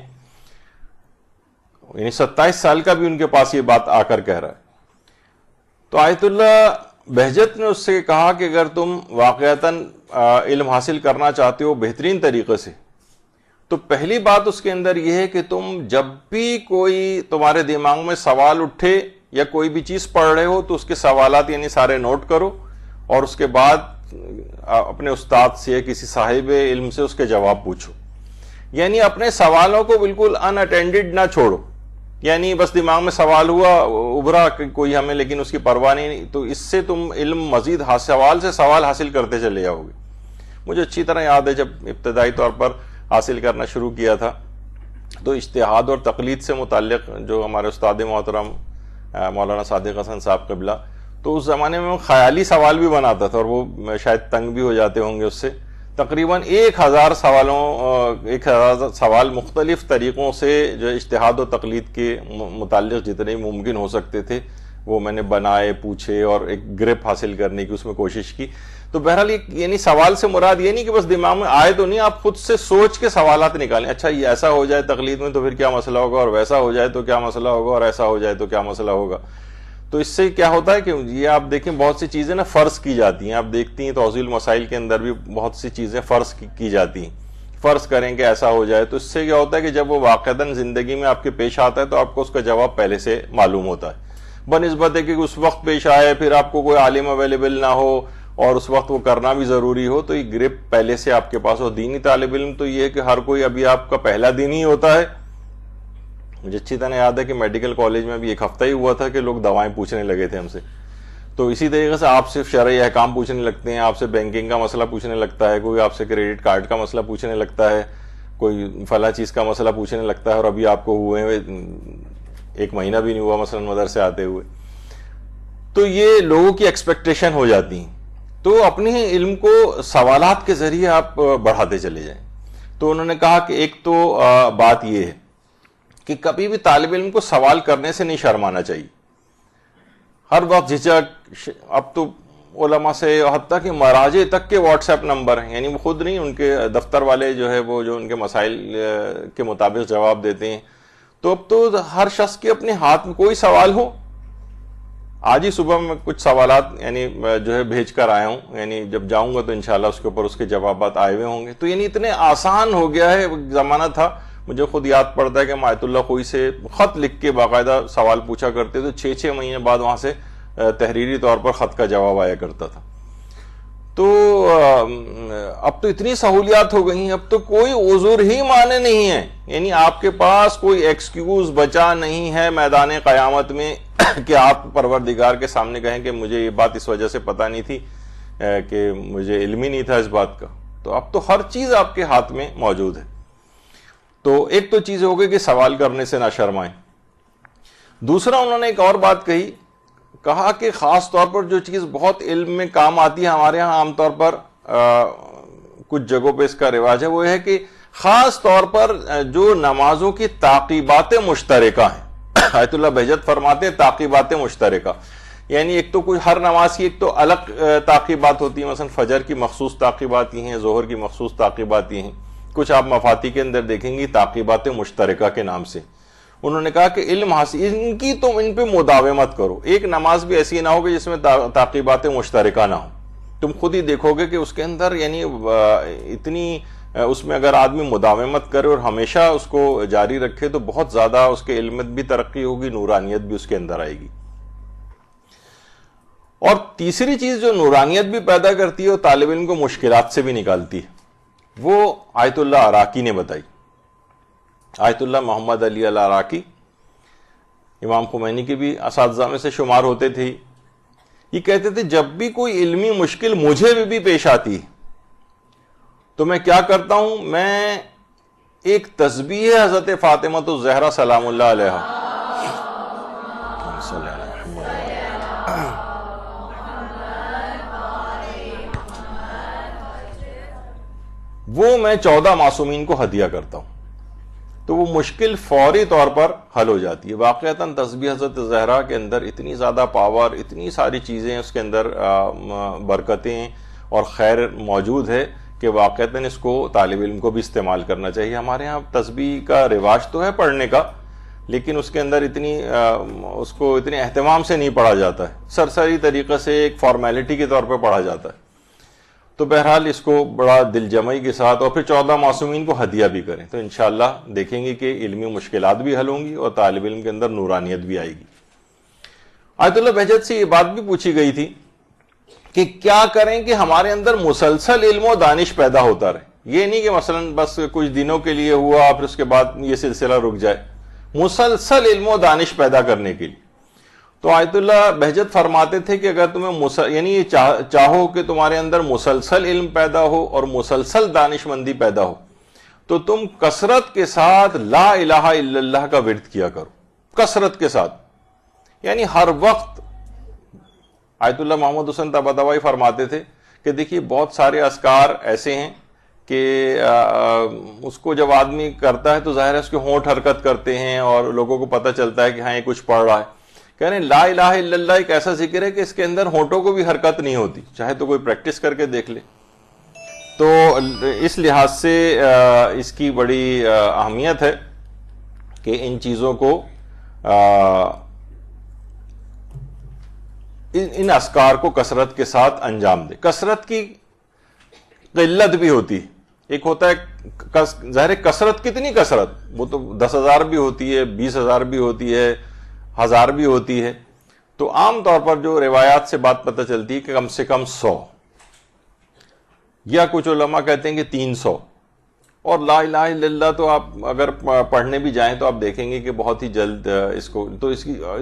یعنی 27 سال کا بھی ان کے پاس یہ بات آ کر کہہ رہا ہے. تو آیت اللہ بہجت نے اس سے کہا کہ اگر تم واقعتاً علم حاصل کرنا چاہتے ہو بہترین طریقے سے تو پہلی بات اس کے اندر یہ ہے کہ تم جب بھی کوئی تمہارے دماغ میں سوال اٹھے یا کوئی بھی چیز پڑھ رہے ہو تو اس کے سوالات یعنی سارے نوٹ کرو اور اس کے بعد اپنے استاد سے یا کسی صاحب علم سے اس کے جواب پوچھو. یعنی اپنے سوالوں کو بالکل ان اٹینڈڈ نہ چھوڑو. یعنی بس دماغ میں سوال ہوا ابھرا کوئی ہمیں لیکن اس کی پرواہ نہیں، تو اس سے تم علم مزید سوال سے سوال حاصل کرتے چلے جاؤ گے. مجھے اچھی طرح یاد ہے جب ابتدائی طور پر حاصل کرنا شروع کیا تھا تو اجتہاد اور تقلید سے متعلق جو ہمارے استاد محترم مولانا صادق حسن صاحب قبلہ، تو اس زمانے میں خیالی سوال بھی بناتا تھا اور وہ شاید تنگ بھی ہو جاتے ہوں گے اس سے. تقریباً 1000 سوال مختلف طریقوں سے جو اجتہاد و تقلید کے متعلق جتنے ممکن ہو سکتے تھے وہ میں نے بنائے، پوچھے اور ایک گرپ حاصل کرنے کی اس میں کوشش کی. تو بہرحال یعنی سوال سے مراد یہ نہیں کہ بس دماغ میں آئے تو نہیں، آپ خود سے سوچ کے سوالات نکالیں. اچھا یہ ایسا ہو جائے تقلید میں تو پھر کیا مسئلہ ہوگا، اور ویسا ہو جائے تو کیا مسئلہ ہوگا، اور ایسا ہو جائے تو کیا مسئلہ ہوگا. تو اس سے کیا ہوتا ہے کہ یہ آپ دیکھیں بہت سی چیزیں نا فرض کی جاتی ہیں. آپ دیکھتی ہیں توضیح المسائل کے اندر بھی بہت سی چیزیں فرض کی جاتی ہیں. فرض کریں کہ ایسا ہو جائے، تو اس سے کیا ہوتا ہے کہ جب وہ واقعتاً زندگی میں آپ کے پیش آتا ہے تو آپ کو اس کا جواب پہلے سے معلوم ہوتا ہے، بنسبت ہے کہ اس وقت پیش آئے پھر آپ کو کوئی عالم اویلیبل نہ ہو اور اس وقت وہ کرنا بھی ضروری ہو. تو یہ گرپ پہلے سے آپ کے پاس ہو. دینی طالب علم تو یہ ہے کہ ہر کوئی ابھی آپ کا پہلا دن ہی ہوتا ہے مجھے اچھی طرح یاد ہے کہ میڈیکل کالج میں بھی ایک ہفتہ ہی ہوا تھا کہ لوگ دوائیں پوچھنے لگے تھے ہم سے. تو اسی طریقے سے آپ سے شرعی احکام پوچھنے لگتے ہیں, آپ سے بینکنگ کا مسئلہ پوچھنے لگتا ہے, کوئی آپ سے کریڈٹ کارڈ کا مسئلہ پوچھنے لگتا ہے, کوئی فلاں چیز کا مسئلہ پوچھنے لگتا ہے, اور ابھی آپ کو ہوئے ہوئے 1 مہینہ بھی نہیں ہوا مثلا مدرسے آتے ہوئے. تو یہ لوگوں کی ایکسپیکٹیشن ہو جاتی ہیں. تو اپنے علم کو سوالات کے ذریعے آپ بڑھاتے چلے جائیں. تو انہوں نے کہا کہ ایک تو بات یہ ہے کہ کبھی بھی طالب علم کو سوال کرنے سے نہیں شرمانا چاہیے. ہر وقت جھجک, اب تو علماء سے حتیٰ کہ مراجع تک کے واٹس ایپ نمبر ہیں, یعنی وہ خود نہیں, ان کے دفتر والے جو ہے وہ جو ان کے مسائل کے مطابق جواب دیتے ہیں. تو اب تو ہر شخص کے اپنے ہاتھ میں کوئی سوال ہو, آج ہی صبح میں کچھ سوالات یعنی جو ہے بھیج کر آیا ہوں, یعنی جب جاؤں گا تو انشاءاللہ اس کے اوپر اس کے جوابات آئے ہوئے ہوں گے. تو یعنی اتنے آسان ہو گیا ہے. زمانہ تھا, مجھے خود یاد پڑتا ہے کہ آیت اللہ خوئی سے خط لکھ کے باقاعدہ سوال پوچھا کرتے تو 6 مہینے بعد وہاں سے تحریری طور پر خط کا جواب آیا کرتا تھا. تو اب تو اتنی سہولیات ہو گئی ہیں, اب تو کوئی عذر ہی مانے نہیں ہے, یعنی آپ کے پاس کوئی ایکسکیوز بچا نہیں ہے میدان قیامت میں کہ آپ پروردگار کے سامنے کہیں کہ مجھے یہ بات اس وجہ سے پتہ نہیں تھی کہ مجھے علم ہی نہیں تھا اس بات کا. تو اب تو ہر چیز آپ کے ہاتھ میں موجود ہے. تو ایک تو چیز ہو گئی کہ سوال کرنے سے نہ شرمائیں. دوسرا انہوں نے ایک اور بات کہا کہ خاص طور پر جو چیز بہت علم میں کام آتی ہے, ہمارے ہاں عام طور پر کچھ جگہوں پہ اس کا رواج ہے, وہ ہے کہ خاص طور پر جو نمازوں کی تعقیبات مشترکہ ہیں. آیت اللہ بہجت فرماتے ہیں تعقیبات مشترکہ, یعنی ایک تو کوئی ہر نماز کی ایک تو الگ تعقیبات ہوتی ہیں, مثلا فجر کی مخصوص تعقیبات ہی ہیں, ظہر کی مخصوص تعقیبات ہی ہیں, کچھ آپ مفاتی کے اندر دیکھیں گی تعقیبات مشترکہ کے نام سے. انہوں نے کہا کہ علم حاصل ان کی تم ان پہ مداومت کرو. ایک نماز بھی ایسی نہ ہو کہ جس میں تعقیبات مشترکہ نہ ہو. تم خود ہی دیکھو گے کہ اس کے اندر یعنی اتنی اس میں اگر آدمی مداومت کرے اور ہمیشہ اس کو جاری رکھے تو بہت زیادہ اس کے علم بھی ترقی ہوگی, نورانیت بھی اس کے اندر آئے گی. اور تیسری چیز جو نورانیت بھی پیدا کرتی ہے اور طالب علم کو مشکلات سے بھی نکالتی ہے, وہ آیت اللہ عراقی نے بتائی. آیت اللہ محمد علی العراقی امام خمینی کے بھی اساتذہ میں سے شمار ہوتے تھے. یہ کہتے تھے جب بھی کوئی علمی مشکل مجھے بھی پیش آتی تو میں کیا کرتا ہوں, میں ایک تسبیح حضرت فاطمہ الزہرا سلام اللہ علیہا وہ میں 14 معصومین کو ہدیہ کرتا ہوں, تو وہ مشکل فوری طور پر حل ہو جاتی ہے. واقعتاً تسبیح حضرت زہرا کے اندر اتنی زیادہ پاور, اتنی ساری چیزیں اس کے اندر برکتیں اور خیر موجود ہے کہ واقعتاً اس کو طالب علم کو بھی استعمال کرنا چاہیے. ہمارے ہاں تسبیح کا رواج تو ہے پڑھنے کا, لیکن اس کے اندر اس کو اتنے اہتمام سے نہیں پڑھا جاتا ہے, سرسری طریقے سے ایک فارمیلٹی کے طور پہ پڑھا جاتا ہے. تو بہرحال اس کو بڑا دل جمعی کے ساتھ اور پھر 14 معصومین کو ہدیہ بھی کریں تو انشاءاللہ دیکھیں گے کہ علمی مشکلات بھی حل ہوں گی اور طالب علم کے اندر نورانیت بھی آئے گی. آیت اللہ بہجت سے یہ بات بھی پوچھی گئی تھی کہ کیا کریں کہ ہمارے اندر مسلسل علم و دانش پیدا ہوتا رہے. یہ نہیں کہ مثلا بس کچھ دنوں کے لیے ہوا پھر اس کے بعد یہ سلسلہ رک جائے, مسلسل علم و دانش پیدا کرنے کے لیے. تو آیت اللہ بہجت فرماتے تھے کہ اگر تمہیں یعنی یہ چاہو کہ تمہارے اندر مسلسل علم پیدا ہو اور مسلسل دانش مندی پیدا ہو تو تم کثرت کے ساتھ لا الہ الا اللہ کا ورد کیا کرو, کثرت کے ساتھ, یعنی ہر وقت. آیت اللہ محمد حسین طباطبائی فرماتے تھے کہ دیکھیے بہت سارے اذکار ایسے ہیں کہ اس کو جب آدمی کرتا ہے تو ظاہر ہے اس کے ہونٹ حرکت کرتے ہیں اور لوگوں کو پتہ چلتا ہے کہ ہاں یہ کچھ پڑھ رہا ہے. کہہ رہے ہیں لا الہ الا اللہ ایک ایسا ذکر ہے کہ اس کے اندر ہونٹوں کو بھی حرکت نہیں ہوتی, چاہے تو کوئی پریکٹس کر کے دیکھ لے. تو اس لحاظ سے اس کی بڑی اہمیت ہے کہ ان چیزوں کو ان اذکار کو کثرت کے ساتھ انجام دے. کثرت کی قلت بھی ہوتی ہے, ایک ہوتا ہے ظاہر کثرت, کتنی کثرت, وہ تو 10,000 بھی ہوتی ہے, 20,000 بھی ہوتی ہے, 1,000 بھی ہوتی ہے. تو عام طور پر جو روایات سے بات پتہ چلتی ہے کہ کم سے کم 100, یا کچھ علماء کہتے ہیں کہ 300, اور لا الہ الا اللہ تو آپ اگر پڑھنے بھی جائیں تو آپ دیکھیں گے کہ بہت ہی جلد اس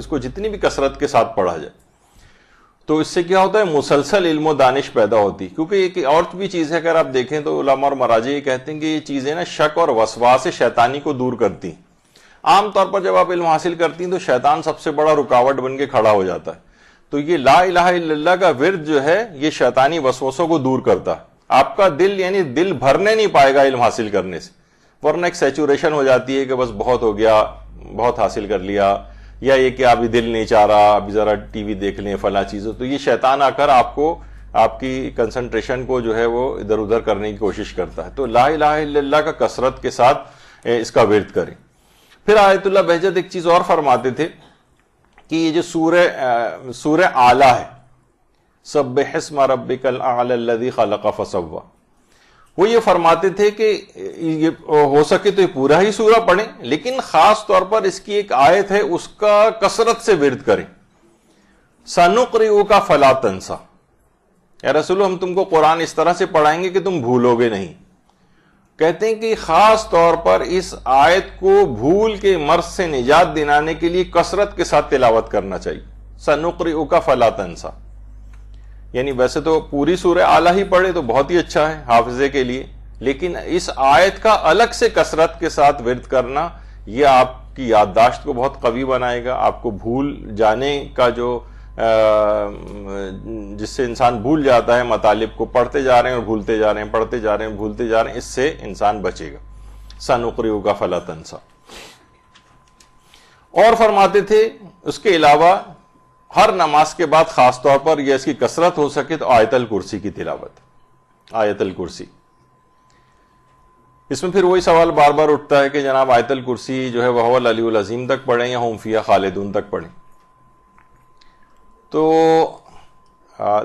کو جتنی بھی کثرت کے ساتھ پڑھا جائے تو اس سے کیا ہوتا ہے مسلسل علم و دانش پیدا ہوتی. کیونکہ ایک اور بھی چیز ہے, اگر آپ دیکھیں تو علماء اور مراجع یہ کہتے ہیں کہ یہ چیزیں نا شک اور وسواس شیطانی کو دور کرتی ہیں. عام طور پر جب آپ علم حاصل کرتی ہیں تو شیطان سب سے بڑا رکاوٹ بن کے کھڑا ہو جاتا ہے. تو یہ لا الہ الا اللہ کا ورد جو ہے یہ شیطانی وسوسوں کو دور کرتا ہے. آپ کا دل یعنی دل بھرنے نہیں پائے گا علم حاصل کرنے سے, ورنہ ایک سیچوریشن ہو جاتی ہے کہ بس بہت ہو گیا, بہت حاصل کر لیا, یا یہ کہ ابھی دل نہیں چاہ رہا, ابھی ذرا ٹی وی دیکھ لیں فلاں چیزوں. تو یہ شیطان آ کر آپ کی کنسنٹریشن کو جو ہے وہ ادھر ادھر کرنے کی کوشش کرتا ہے. تو لا الہ الا اللہ کا کثرت کے ساتھ اس کا ورد کریں. پھر آیت اللہ بہجت ایک چیز اور فرماتے تھے کہ یہ جو سورہ اعلیٰ ہے, سبح اسم ربک الاعلی الذی خلق فسوی, وہ یہ فرماتے تھے کہ یہ ہو سکے تو یہ پورا ہی سورہ پڑھیں, لیکن خاص طور پر اس کی ایک آیت ہے اس کا کثرت سے ورد کریں. سنقرئک فلا تنسیٰ, یا رسول ہم تم کو قرآن اس طرح سے پڑھائیں گے کہ تم بھولو گے نہیں. کہتے ہیں کہ خاص طور پر اس آیت کو بھول کے مرض سے نجات دلانے کے لیے کثرت کے ساتھ تلاوت کرنا چاہیے. سنقرئک فلا تنسیٰ, یعنی ویسے تو پوری سورہ اعلیٰ ہی پڑھے تو بہت ہی اچھا ہے حافظے کے لیے, لیکن اس آیت کا الگ سے کثرت کے ساتھ ورد کرنا یہ آپ کی یادداشت کو بہت قوی بنائے گا. آپ کو بھول جانے کا جو جس سے انسان بھول جاتا ہے مطالب کو, پڑھتے جا رہے ہیں اور بھولتے جا رہے ہیں, پڑھتے جا رہے ہیں بھولتے جا رہے ہیں, اس سے انسان بچے گا. سنقرئک فلا تنسیٰ. اور فرماتے تھے اس کے علاوہ ہر نماز کے بعد خاص طور پر یہ اس کی کثرت ہو سکے تو آیت الکرسی کی تلاوت. آیت الکرسی, اس میں پھر وہی سوال بار بار اٹھتا ہے کہ جناب آیت الکرسی جو ہے وہ العلی العظیم تک پڑھیں یا ہم فیہا خالدون تک پڑھیں. تو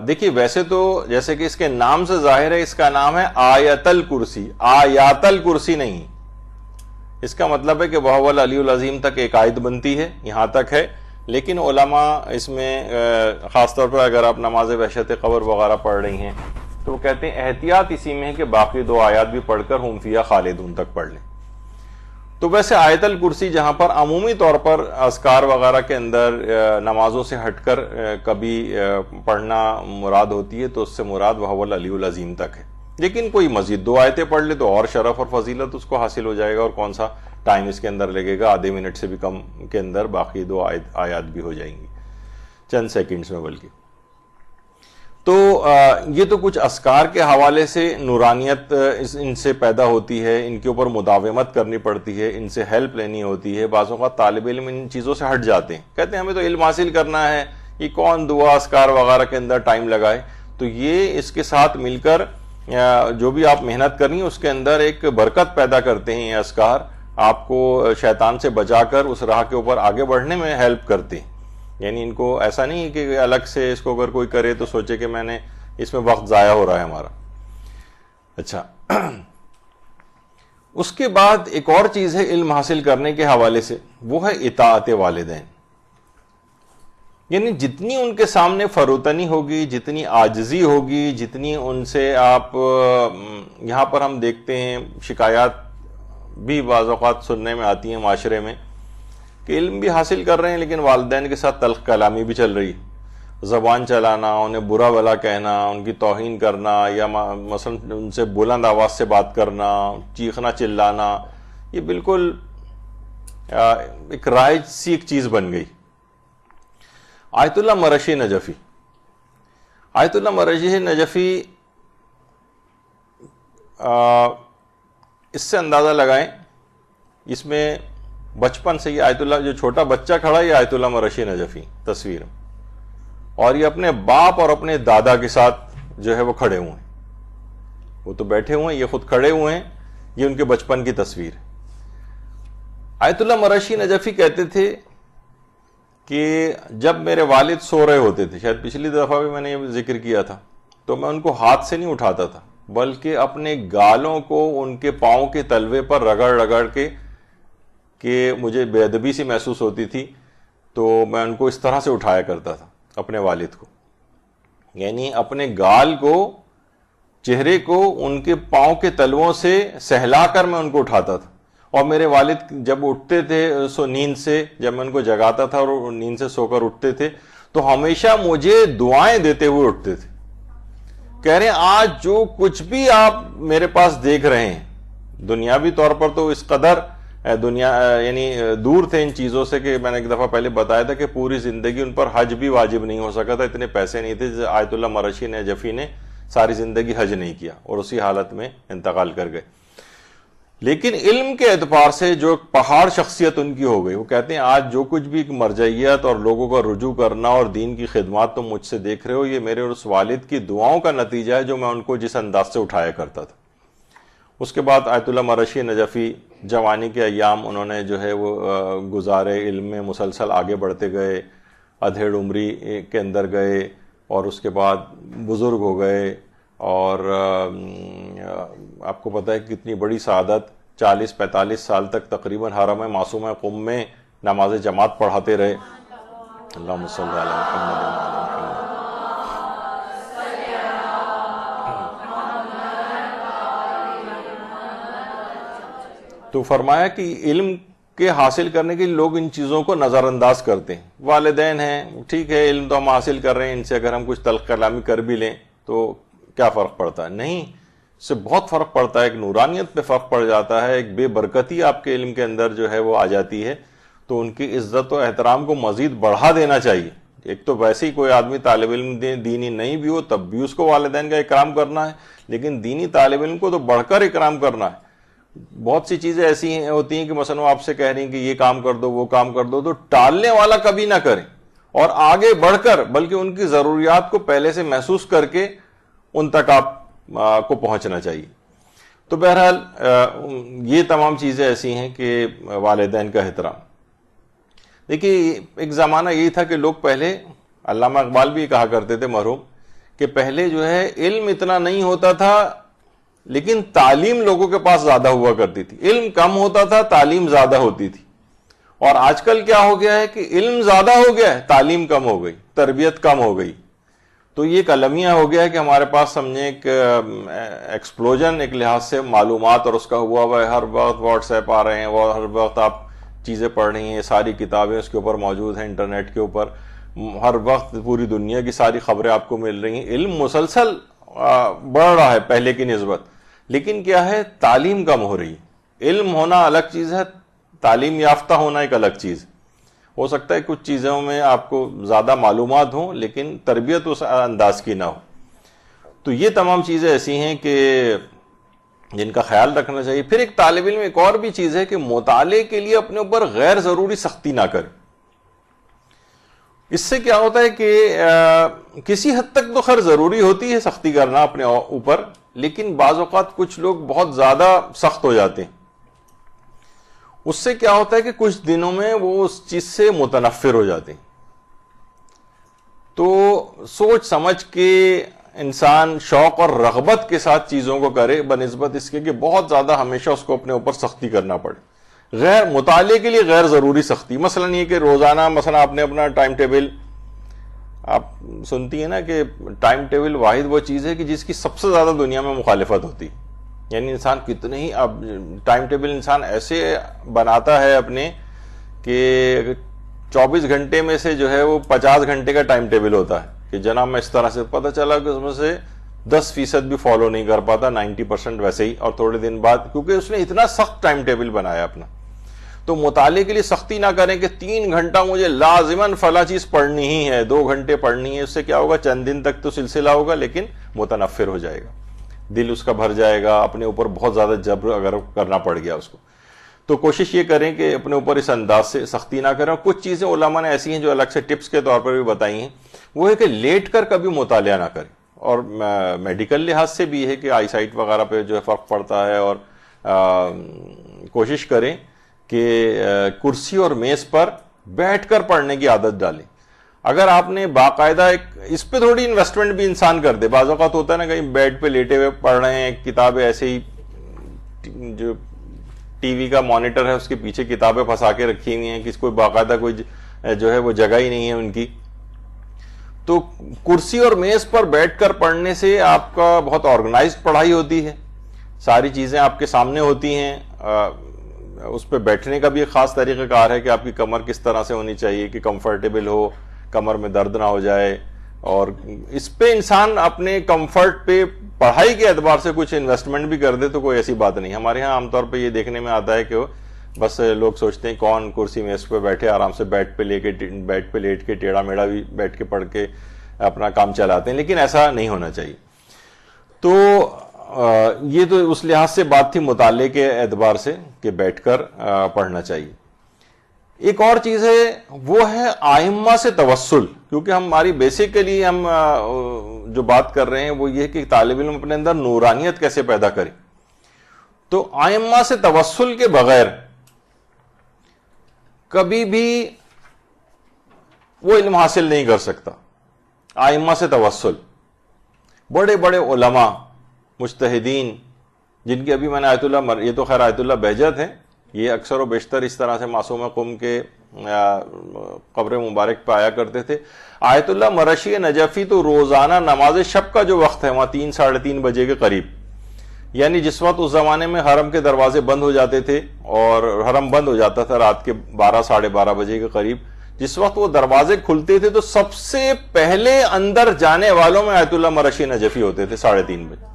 دیکھیے ویسے تو جیسے کہ اس کے نام سے ظاہر ہے اس کا نام ہے آیت الکرسی, آیات الکرسی نہیں. اس کا مطلب ہے کہ وہ العلی العظیم تک ایک آیت بنتی ہے, یہاں تک ہے. لیکن علماء اس میں خاص طور پر اگر آپ نماز وحشت قبر وغیرہ پڑھ رہی ہیں تو وہ کہتے ہیں احتیاط اسی میں ہے کہ باقی 2 آیات بھی پڑھ کر ہم فیہا خالدون تک پڑھ لیں. تو ویسے آیت الکرسی جہاں پر عمومی طور پر اذکار وغیرہ کے اندر نمازوں سے ہٹ کر کبھی پڑھنا مراد ہوتی ہے تو اس سے مراد وہ العلی العظیم تک ہے. لیکن کوئی مزید 2 آیتیں پڑھ لے تو اور شرف اور فضیلت اس کو حاصل ہو جائے گا, اور کون سا ٹائم اس کے اندر لگے گا, آدھے منٹ سے بھی کم کے اندر باقی 2 آیات بھی ہو جائیں گی, چند سیکنڈز میں بلکہ. تو یہ تو کچھ اذکار کے حوالے سے نورانیت ان سے پیدا ہوتی ہے, ان کے اوپر مداومت کرنی پڑتی ہے, ان سے ہیلپ لینی ہوتی ہے. بعض اوقات طالب علم ان چیزوں سے ہٹ جاتے ہیں, کہتے ہیں ہمیں تو علم حاصل کرنا ہے, یہ کون دعا اذکار وغیرہ کے اندر ٹائم لگائے. تو یہ اس کے ساتھ مل کر جو بھی آپ محنت کرنی اس کے اندر ایک برکت پیدا کرتے ہیں. یہ اذکار آپ کو شیطان سے بچا کر اس راہ کے اوپر آگے بڑھنے میں ہیلپ کرتے ہیں. یعنی ان کو ایسا نہیں کہ الگ سے اس کو اگر کوئی کرے تو سوچے کہ میں نے اس میں وقت ضائع ہو رہا ہے ہمارا. اچھا, اس کے بعد ایک اور چیز ہے علم حاصل کرنے کے حوالے سے, وہ ہے اطاعت والدین. یعنی جتنی ان کے سامنے فروتنی ہوگی, جتنی عاجزی ہوگی, جتنی ان سے آپ یہاں پر ہم دیکھتے ہیں شکایات بھی بعض اوقات سننے میں آتی ہیں معاشرے میں کہ علم بھی حاصل کر رہے ہیں لیکن والدین کے ساتھ تلخ کلامی بھی چل رہی, زبان چلانا, انہیں برا بھلا کہنا, ان کی توہین کرنا, یا مثلا ان سے بلند آواز سے بات کرنا, چیخنا چلانا, یہ بالکل ایک رائج سی ایک چیز بن گئی. آیت اللہ مرشی نجفی, آیت اللہ مرشی نجفی اس سے اندازہ لگائیں, اس میں بچپن سے یہ آیت اللہ جو چھوٹا بچہ کھڑا ہے یہ آیت اللہ مرشی نجفی تصویر, اور یہ اپنے باپ اور اپنے دادا کے ساتھ جو ہے وہ کھڑے ہوئے ہیں. وہ تو بیٹھے ہوئے ہیں, یہ خود کھڑے ہوئے ہیں, یہ ان کے بچپن کی تصویر ہے. آیت اللہ مرشی نجفی کہتے تھے کہ جب میرے والد سو رہے ہوتے تھے, شاید پچھلی دفعہ بھی میں نے یہ ذکر کیا تھا, تو میں ان کو ہاتھ سے نہیں اٹھاتا تھا بلکہ اپنے گالوں کو ان کے پاؤں کے تلوے پر رگڑ رگڑ کے, کہ مجھے بے ادبی سی محسوس ہوتی تھی تو میں ان کو اس طرح سے اٹھایا کرتا تھا اپنے والد کو. یعنی اپنے گال کو چہرے کو ان کے پاؤں کے تلووں سے سہلا کر میں ان کو اٹھاتا تھا. اور میرے والد جب اٹھتے تھے نیند سے، جب میں ان کو جگاتا تھا اور نیند سے سو کر اٹھتے تھے تو ہمیشہ مجھے دعائیں دیتے ہوئے اٹھتے تھے. کہہ رہے ہیں آج جو کچھ بھی آپ میرے پاس دیکھ رہے ہیں، دنیاوی طور پر تو اس قدر دنیا یعنی دور تھے ان چیزوں سے کہ میں نے ایک دفعہ پہلے بتایا تھا کہ پوری زندگی ان پر حج بھی واجب نہیں ہو سکا تھا، اتنے پیسے نہیں تھے. آیت اللہ مرشی نجفی نے ساری زندگی حج نہیں کیا اور اسی حالت میں انتقال کر گئے. لیکن علم کے اعتبار سے جو پہاڑ شخصیت ان کی ہو گئی. وہ کہتے ہیں آج جو کچھ بھی مرجعیت اور لوگوں کا رجوع کرنا اور دین کی خدمات تم مجھ سے دیکھ رہے ہو، یہ میرے اور اس والد کی دعاؤں کا نتیجہ ہے جو میں ان کو جس انداز سے اٹھایا کرتا تھا. اس کے بعد آیت اللہ مرشی نجفی جوانی کے ایام انہوں نے جو ہے وہ گزارے، علم میں مسلسل آگے بڑھتے گئے، ادھیڑ عمری کے اندر گئے اور اس کے بعد بزرگ ہو گئے. اور آپ کو پتہ ہے کہ کتنی بڑی سعادت، 40-45 سال تک تقریباً حرم معصومہ قم میں نماز جماعت پڑھاتے رہے. اللہم صلی علی محمد وعلی محمد. تو فرمایا کہ علم کے حاصل کرنے کے لیے لوگ ان چیزوں کو نظر انداز کرتے ہیں. والدین ہیں، ٹھیک ہے علم تو ہم حاصل کر رہے ہیں، ان سے اگر ہم کچھ تلخ کلامی کر بھی لیں تو کیا فرق پڑتا ہے؟ نہیں، اس سے بہت فرق پڑتا ہے. ایک نورانیت پہ فرق پڑ جاتا ہے، ایک بے برکتی آپ کے علم کے اندر جو ہے وہ آ جاتی ہے. تو ان کی عزت و احترام کو مزید بڑھا دینا چاہیے. ایک تو ویسے ہی کوئی آدمی طالب علم دینی نہیں بھی ہو تب بھی اس کو والدین کا اکرام کرنا ہے، لیکن دینی طالب علم کو تو بڑھ کر اکرام کرنا ہے. بہت سی چیزیں ایسی ہوتی ہیں کہ مثلا وہ آپ سے کہہ رہی ہیں کہ یہ کام کر دو وہ کام کر دو، تو ٹالنے والا کبھی نہ کریں اور آگے بڑھ کر بلکہ ان کی ضروریات کو پہلے سے محسوس کر کے ان تک آپ کو پہنچنا چاہیے. تو بہرحال یہ تمام چیزیں ایسی ہیں کہ والدین کا احترام. دیکھیے ایک زمانہ یہی تھا کہ لوگ پہلے، علامہ اقبال بھی کہا کرتے تھے مرحوم، کہ پہلے جو ہے علم اتنا نہیں ہوتا تھا لیکن تعلیم لوگوں کے پاس زیادہ ہوا کرتی تھی. علم کم ہوتا تھا، تعلیم زیادہ ہوتی تھی. اور آج کل کیا ہو گیا ہے کہ علم زیادہ ہو گیا ہے، تعلیم کم ہو گئی، تربیت کم ہو گئی. تو یہ ایک المیہ ہو گیا ہے کہ ہمارے پاس سمجھیں ایک ایکسپلوژن ایک لحاظ سے معلومات اور اس کا ہوا ہے. ہر وقت واٹس ایپ آ رہے ہیں، وہ ہر وقت آپ چیزیں پڑھ رہی ہیں، ساری کتابیں اس کے اوپر موجود ہیں، انٹرنیٹ کے اوپر ہر وقت پوری دنیا کی ساری خبریں آپ کو مل رہی ہیں. علم مسلسل بڑھ رہا ہے پہلے کی نسبت، لیکن کیا ہے تعلیم کم ہو رہی ہے. علم ہونا الگ چیز ہے، تعلیم یافتہ ہونا ایک الگ چیز. ہو سکتا ہے کچھ چیزوں میں آپ کو زیادہ معلومات ہوں لیکن تربیت اس انداز کی نہ ہو. تو یہ تمام چیزیں ایسی ہیں کہ جن کا خیال رکھنا چاہیے. پھر ایک طالب علم ایک اور بھی چیز ہے کہ مطالعے کے لیے اپنے اوپر غیر ضروری سختی نہ کرے. اس سے کیا ہوتا ہے کہ کسی حد تک تو خیر ضروری ہوتی ہے سختی کرنا اپنے اوپر، لیکن بعض اوقات کچھ لوگ بہت زیادہ سخت ہو جاتے ہیں. اس سے کیا ہوتا ہے کہ کچھ دنوں میں وہ اس چیز سے متنفر ہو جاتے ہیں. تو سوچ سمجھ کے انسان شوق اور رغبت کے ساتھ چیزوں کو کرے بنسبت اس کے کہ بہت زیادہ ہمیشہ اس کو اپنے اوپر سختی کرنا پڑے. غیر مطالعے کے لیے غیر ضروری سختی، مثلا یہ کہ روزانہ مثلا آپ نے اپنا ٹائم ٹیبل، آپ سنتی ہیں نا کہ ٹائم ٹیبل واحد وہ چیز ہے کہ جس کی سب سے زیادہ دنیا میں مخالفت ہوتی. یعنی انسان کتنے ہی اب ٹائم ٹیبل انسان ایسے بناتا ہے اپنے کہ 24 گھنٹے میں سے جو ہے وہ 50 گھنٹے کا ٹائم ٹیبل ہوتا ہے کہ جناب میں اس طرح سے، پتہ چلا کہ اس میں سے 10% بھی فالو نہیں کر پاتا، 90% ویسے ہی. اور تھوڑے دن بعد کیونکہ اس نے اتنا سخت ٹائم ٹیبل بنایا اپنا. تو مطالعے کے لیے سختی نہ کریں کہ 3 گھنٹہ مجھے لازماً فلاں چیز پڑھنی ہی ہے، 2 گھنٹے پڑھنی ہے. اس سے کیا ہوگا، چند دن تک تو سلسلہ ہوگا لیکن متنفر ہو جائے گا، دل اس کا بھر جائے گا، اپنے اوپر بہت زیادہ جبر اگر کرنا پڑ گیا اس کو. تو کوشش یہ کریں کہ اپنے اوپر اس انداز سے سختی نہ کریں. اور کچھ چیزیں علماء نے ایسی ہیں جو الگ سے ٹپس کے طور پر بھی بتائی ہیں، وہ ہے کہ لیٹ کر کبھی مطالعہ نہ کریں. اور میڈیکل لحاظ سے بھی ہے کہ آئی سائٹ وغیرہ پہ جو ہے فرق پڑتا ہے. اور کوشش کریں کہ کرسی اور میز پر بیٹھ کر پڑھنے کی عادت ڈالیں. اگر آپ نے باقاعدہ ایک اس پہ تھوڑی انویسٹمنٹ بھی انسان کر دے. بعض اوقات ہوتا ہے نا کہیں بیڈ پہ لیٹے ہوئے پڑھ رہے ہیں کتابیں، ایسے ہی جو ٹی وی کا مانیٹر ہے اس کے پیچھے کتابیں پھنسا کے رکھی ہوئی ہیں، کسی کوئی باقاعدہ کوئی جو ہے وہ جگہ ہی نہیں ہے ان کی. تو کرسی اور میز پر بیٹھ کر پڑھنے سے آپ کا بہت آرگنائزڈ پڑھائی ہوتی ہے، ساری چیزیں آپ کے سامنے ہوتی ہیں. اس پہ بیٹھنے کا بھی ایک خاص طریقہ کار ہے کہ آپ کی کمر کس طرح سے ہونی چاہیے کہ کمفرٹیبل ہو، کمر میں درد نہ ہو جائے. اور اس پہ انسان اپنے کمفرٹ پہ پڑھائی کے اعتبار سے کچھ انویسٹمنٹ بھی کر دے تو کوئی ایسی بات نہیں. ہمارے ہاں عام طور پہ یہ دیکھنے میں آتا ہے کہ بس لوگ سوچتے ہیں کون کرسی میز پہ بیٹھے آرام سے بیڈ پہ لیٹ کے ٹیڑھا میڑھا بھی بیٹھ کے پڑھ کے اپنا کام چلاتے ہیں، لیکن ایسا نہیں ہونا چاہیے. تو یہ تو اس لحاظ سے بات تھی مطالعے کے اعتبار سے کہ بیٹھ کر پڑھنا چاہیے. ایک اور چیز ہے وہ ہے ائمہ سے توسل، کیونکہ ہماری بیسیکلی ہم جو بات کر رہے ہیں وہ یہ کہ طالب علم اپنے اندر نورانیت کیسے پیدا کرے. تو ائمہ سے توسل کے بغیر کبھی بھی وہ علم حاصل نہیں کر سکتا. ائمہ سے توسل، بڑے بڑے علماء مجتہدین جن کی ابھی میں نے یہ تو خیر آیت اللہ بہجت ہیں، یہ اکثر و بیشتر اس طرح سے معصوم قم کے قبر مبارک پہ آیا کرتے تھے. آیت اللہ مرشی نجفی تو روزانہ نماز شب کا جو وقت ہے وہاں 3 ساڑھے 3 بجے کے قریب، یعنی جس وقت اس زمانے میں حرم کے دروازے بند ہو جاتے تھے اور حرم بند ہو جاتا تھا رات کے 12 ساڑھے 12 بجے کے قریب، جس وقت وہ دروازے کھلتے تھے تو سب سے پہلے اندر جانے والوں میں آیت اللہ مرشی نجفی ہوتے تھے 3:30 بجے.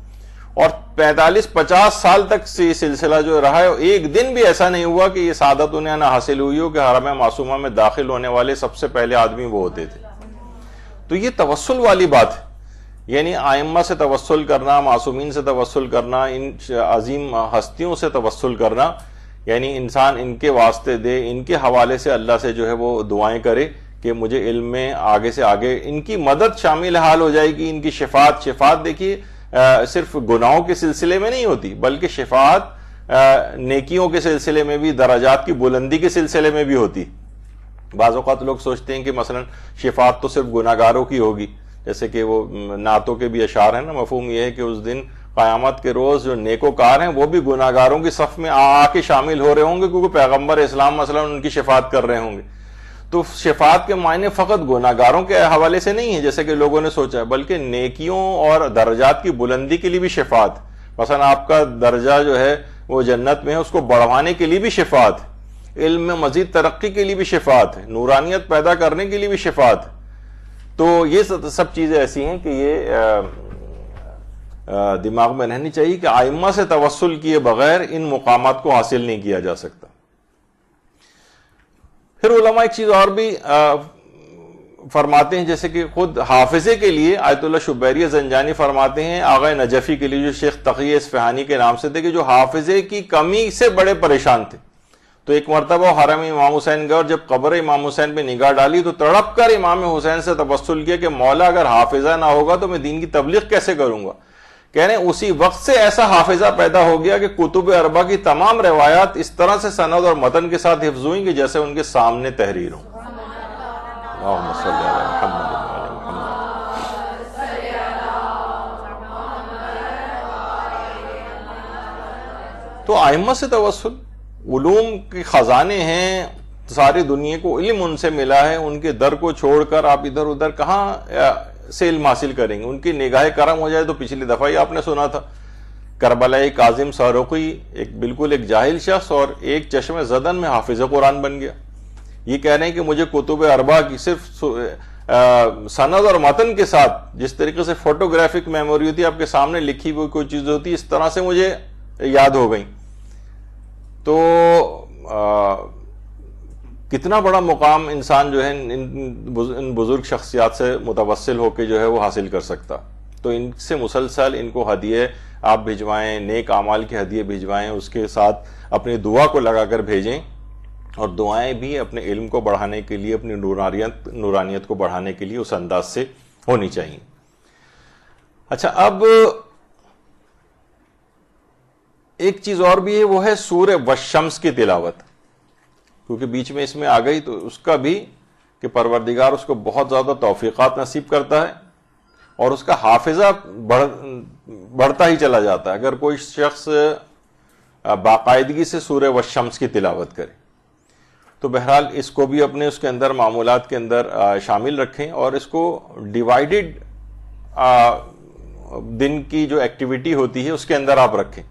اور 45-50 سال تک یہ سلسلہ جو رہا ہے، ایک دن بھی ایسا نہیں ہوا کہ یہ سعادت انہیں نہ حاصل ہوئی ہو کہ حرم معصومہ میں داخل ہونے والے سب سے پہلے آدمی وہ ہوتے تھے. تو یہ توسل والی بات ہے، یعنی ائمہ سے توسل کرنا، معصومین سے توسل کرنا، ان عظیم ہستیوں سے توسل کرنا، یعنی انسان ان کے واسطے دے، ان کے حوالے سے اللہ سے جو ہے وہ دعائیں کرے کہ مجھے علم میں آگے سے آگے ان کی مدد شامل حال ہو جائے گی. ان کی شفاعت دیکھیے صرف گناہوں کے سلسلے میں نہیں ہوتی، بلکہ شفاعت نیکیوں کے سلسلے میں بھی، درجات کی بلندی کے سلسلے میں بھی ہوتی. بعض اوقات لوگ سوچتے ہیں کہ مثلا شفاعت تو صرف گناہگاروں کی ہوگی، جیسے کہ وہ نعتوں کے بھی اشعار ہیں نا، مفہوم یہ ہے کہ اس دن قیامت کے روز جو نیکوکار ہیں وہ بھی گناہگاروں کی صف میں آ کے شامل ہو رہے ہوں گے، کیونکہ پیغمبر اسلام مثلا ان کی شفاعت کر رہے ہوں گے. تو شفاعت کے معنی فقط گناہگاروں کے حوالے سے نہیں ہے جیسے کہ لوگوں نے سوچا ہے، بلکہ نیکیوں اور درجات کی بلندی کے لیے بھی شفاعت. مثلا آپ کا درجہ جو ہے وہ جنت میں ہے، اس کو بڑھوانے کے لیے بھی شفاعت، علم میں مزید ترقی کے لیے بھی شفاعت ہے، نورانیت پیدا کرنے کے لیے بھی شفاعت. تو یہ سب چیزیں ایسی ہیں کہ یہ دماغ میں رہنی چاہیے کہ ائمہ سے توسل کیے بغیر ان مقامات کو حاصل نہیں کیا جا سکتا. پھر علماء ایک چیز اور بھی فرماتے ہیں، جیسے کہ خود حافظے کے لیے آیت اللہ شبیری زنجانی فرماتے ہیں آغا نجفی کے لیے جو شیخ تقی اصفہانی کے نام سے تھے کہ جو حافظے کی کمی سے بڑے پریشان تھے. تو ایک مرتبہ حرم امام حسین گئے اور جب قبر امام حسین پہ نگاہ ڈالی تو تڑپ کر امام حسین سے توسل کیا کہ مولا اگر حافظہ نہ ہوگا تو میں دین کی تبلیغ کیسے کروں گا. کہہ رہے ہیں اسی وقت سے ایسا حافظہ پیدا ہو گیا کہ کتب اربع کی تمام روایات اس طرح سے سند اور متن کے ساتھ حفظ ہوئیں کہ جیسے ان کے سامنے تحریر ہو. اللہم صلی علی محمد وعلی محمد. تو ائمہ سے توسل، علوم کے خزانے ہیں، ساری دنیا کو علم ان سے ملا ہے، ان کے در کو چھوڑ کر آپ ادھر ادھر کہاں سے علم حاصل کریں گے. ان کی نگاہ کرم ہو جائے تو پچھلی دفعہ ہی آپ نے سنا تھا کربلائی کاظم سہرقی بالکل ایک جاہل شخص اور ایک چشم زدن میں حافظ قرآن بن گیا. یہ کہہ رہے ہیں کہ مجھے کتب اربع کی صرف سند اور متن کے ساتھ جس طریقے سے فوٹوگرافک میموری ہوتی ہے، آپ کے سامنے لکھی ہوئی کوئی چیز ہوتی ہے، اس طرح سے مجھے یاد ہو گئی. تو کتنا بڑا مقام انسان جو ہے ان بزرگ شخصیات سے متوسل ہو کے جو ہے وہ حاصل کر سکتا. تو ان سے مسلسل ان کو ہدیے آپ بھجوائیں، نیک اعمال کے ہدیے بھجوائیں، اس کے ساتھ اپنی دعا کو لگا کر بھیجیں، اور دعائیں بھی اپنے علم کو بڑھانے کے لیے، اپنی نورانیت کو بڑھانے کے لیے اس انداز سے ہونی چاہیے. اچھا، اب ایک چیز اور بھی ہے، وہ ہے سورہ والشمس کی تلاوت، کیونکہ بیچ میں اس میں آ گئی تو اس کا بھی کہ پروردگار اس کو بہت زیادہ توفیقات نصیب کرتا ہے اور اس کا حافظہ بڑھتا ہی چلا جاتا ہے اگر کوئی شخص باقاعدگی سے سورہ والشمس کی تلاوت کرے. تو بہرحال اس کو بھی اپنے اس کے اندر معمولات کے اندر شامل رکھیں، اور اس کو ڈیوائیڈڈ دن کی جو ایکٹیویٹی ہوتی ہے اس کے اندر آپ رکھیں،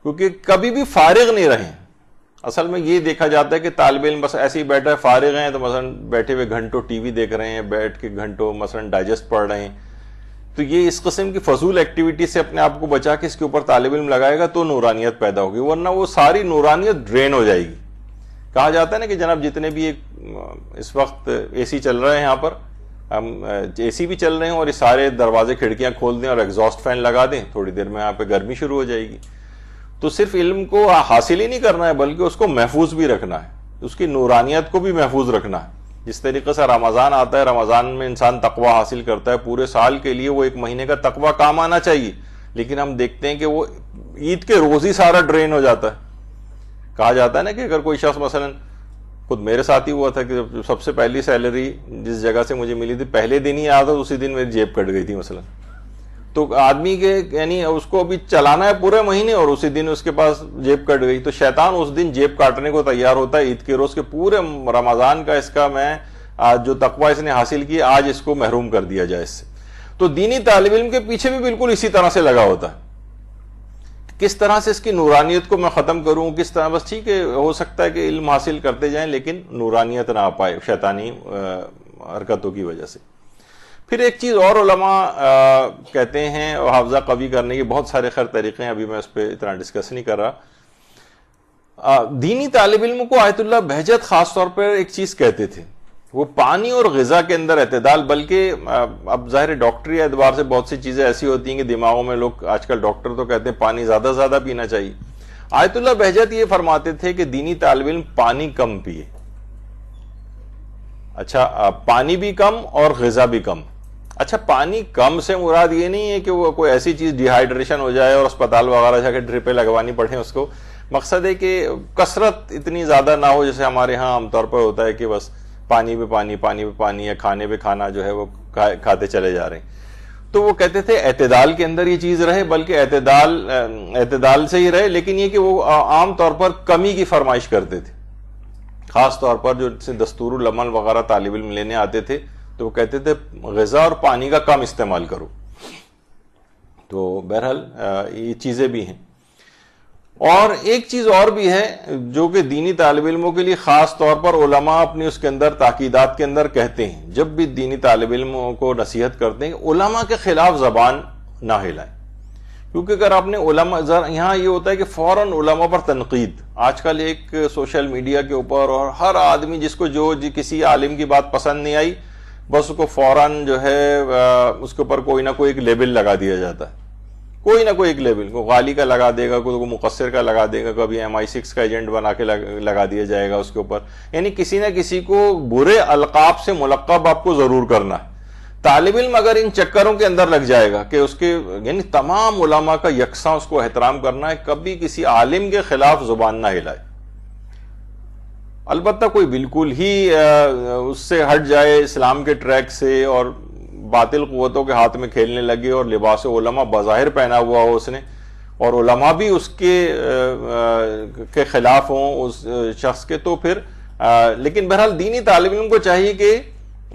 کیونکہ کبھی بھی فارغ نہیں رہیں۔ اصل میں یہ دیکھا جاتا ہے کہ طالب علم بس ایسے ہی بیٹھا ہے، فارغ ہیں تو مثلا بیٹھے ہوئے گھنٹوں ٹی وی دیکھ رہے ہیں، بیٹھ کے گھنٹوں مثلا ڈائجسٹ پڑھ رہے ہیں، تو یہ اس قسم کی فضول ایکٹیویٹی سے اپنے آپ کو بچا کے اس کے اوپر طالب علم لگائے گا تو نورانیت پیدا ہوگی، ورنہ وہ ساری نورانیت ڈرین ہو جائے گی۔ کہا جاتا ہے نا کہ جناب جتنے بھی اس وقت اے سی چل رہے ہیں، یہاں پر ہم اے سی بھی چل رہے ہیں اور یہ سارے دروازے کھڑکیاں کھول دیں اور ایگزاسٹ فین لگا دیں، تھوڑی دیر میں یہاں پہ گرمی شروع ہو جائے گی۔ تو صرف علم کو حاصل ہی نہیں کرنا ہے بلکہ اس کو محفوظ بھی رکھنا ہے، اس کی نورانیت کو بھی محفوظ رکھنا ہے۔ جس طریقے سے رمضان آتا ہے، رمضان میں انسان تقوی حاصل کرتا ہے، پورے سال کے لیے وہ ایک مہینے کا تقوی کام آنا چاہیے، لیکن ہم دیکھتے ہیں کہ وہ عید کے روز ہی سارا ڈرین ہو جاتا ہے۔ کہا جاتا ہے نا کہ اگر کوئی شخص مثلا، خود میرے ساتھ ہی ہوا تھا کہ سب سے پہلی سیلری جس جگہ سے مجھے ملی تھی پہلے دن ہی آیا تھا، اسی دن میری جیب کٹ گئی تھی مثلا۔ تو آدمی کے یعنی اس کو ابھی چلانا ہے پورے مہینے اور اسی دن اس کے پاس جیب کٹ گئی، تو شیطان اس دن جیب کاٹنے کو تیار ہوتا ہے عید کے روز کے پورے رمضان کا، اس کا میں آج جو تقوی اس نے حاصل کی آج اس کو محروم کر دیا جائے اس سے۔ تو دینی طالب علم کے پیچھے بھی بالکل اسی طرح سے لگا ہوتا ہے، کس طرح سے اس کی نورانیت کو میں ختم کروں، کس طرح، بس ٹھیک ہے ہو سکتا ہے کہ علم حاصل کرتے جائیں لیکن نورانیت نہ آ پائے شیطانی حرکتوں کی وجہ سے۔ پھر ایک چیز اور علماء کہتے ہیں، حافظہ قوی کرنے کے بہت سارے خیر طریقے ہیں، ابھی میں اس پہ اتنا ڈسکس نہیں کر رہا۔ دینی طالب علم کو آیت اللہ بہجت خاص طور پر ایک چیز کہتے تھے، وہ پانی اور غذا کے اندر اعتدال، بلکہ اب ظاہر ڈاکٹری اعتبار سے بہت سی چیزیں ایسی ہوتی ہیں کہ دماغوں میں لوگ آج کل ڈاکٹر تو کہتے ہیں پانی زیادہ زیادہ پینا چاہیے، آیت اللہ بہجت یہ فرماتے تھے کہ دینی طالب علم پانی کم پیے۔ اچھا، پانی بھی کم اور غذا بھی کم۔ اچھا، پانی کم سے مراد یہ نہیں ہے کہ وہ کوئی ایسی چیز ڈی ہائیڈریشن ہو جائے اور اسپتال وغیرہ جا کے ڈرپیں لگوانی پڑیں اس کو، مقصد ہے کہ کثرت اتنی زیادہ نہ ہو جیسے ہمارے ہاں عام طور پر ہوتا ہے کہ بس پانی پہ پانی، پانی پہ پانی، یا کھانے پہ کھانا جو ہے وہ کھاتے چلے جا رہے ہیں۔ تو وہ کہتے تھے اعتدال کے اندر یہ چیز رہے، بلکہ اعتدال سے ہی رہے، لیکن یہ کہ وہ عام طور پر کمی کی فرمائش کرتے تھے، خاص طور پر جو دستور العمل وغیرہ طالب علم لینے آتے تھے تو وہ کہتے تھے غذا اور پانی کا کم استعمال کرو۔ تو بہرحال یہ چیزیں بھی ہیں۔ اور ایک چیز اور بھی ہے جو کہ دینی طالب علموں کے لیے خاص طور پر علماء اپنی اس کے اندر تاکیدات کے اندر کہتے ہیں، جب بھی دینی طالب علموں کو نصیحت کرتے ہیں کہ علماء کے خلاف زبان نہ ہلائیں، کیونکہ اگر آپ نے علماء، یہاں یہ ہوتا ہے کہ فوراً علماء پر تنقید، آج کل ایک سوشل میڈیا کے اوپر، اور ہر آدمی جس کو جو کسی عالم کی بات پسند نہیں آئی بس اس کو فوراً جو ہے اس کے اوپر کوئی نہ کوئی ایک لیبل لگا دیا جاتا ہے، کوئی نہ کوئی ایک لیبل، کوئی غالی کا لگا دے گا، کوئی مقصر کا لگا دے گا، کبھی MI6 کا ایجنٹ بنا کے لگا دیا جائے گا اس کے اوپر، یعنی کسی نہ کسی کو برے القاب سے ملقب آپ کو ضرور کرنا ہے۔ طالب علم اگر ان چکروں کے اندر لگ جائے گا کہ اس کے یعنی تمام علماء کا یکساں اس کو احترام کرنا ہے، کبھی کسی عالم کے خلاف زبان نہ ہلائے، البتہ کوئی بالکل ہی اس سے ہٹ جائے اسلام کے ٹریک سے اور باطل قوتوں کے ہاتھ میں کھیلنے لگے اور لباس علماء بظاہر پہنا ہوا ہو اس نے، اور علماء بھی اس کے خلاف ہوں اس شخص کے، تو پھر لیکن بہرحال دینی طالب علم کو چاہیے کہ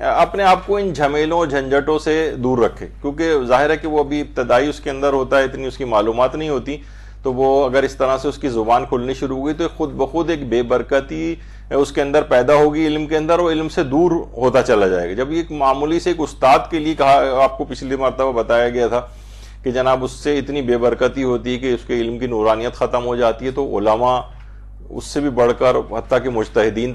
اپنے آپ کو ان جھمیلوں جھنجھٹوں سے دور رکھے، کیونکہ ظاہر ہے کہ وہ ابھی ابتدائی اس کے اندر ہوتا ہے، اتنی اس کی معلومات نہیں ہوتی، تو وہ اگر اس طرح سے اس کی زبان کھلنی شروع ہوگی تو خود بخود ایک بے برکتی اس کے اندر پیدا ہوگی علم کے اندر، وہ علم سے دور ہوتا چلا جائے گا۔ جب یہ ایک معمولی سے ایک استاد کے لیے کہا، آپ کو پچھلی مرتبہ بتایا گیا تھا کہ جناب اس سے اتنی بے برکتی ہوتی ہے کہ اس کے علم کی نورانیت ختم ہو جاتی ہے، تو علماء اس سے بھی بڑھ کر حتیٰ کہ مجتہدین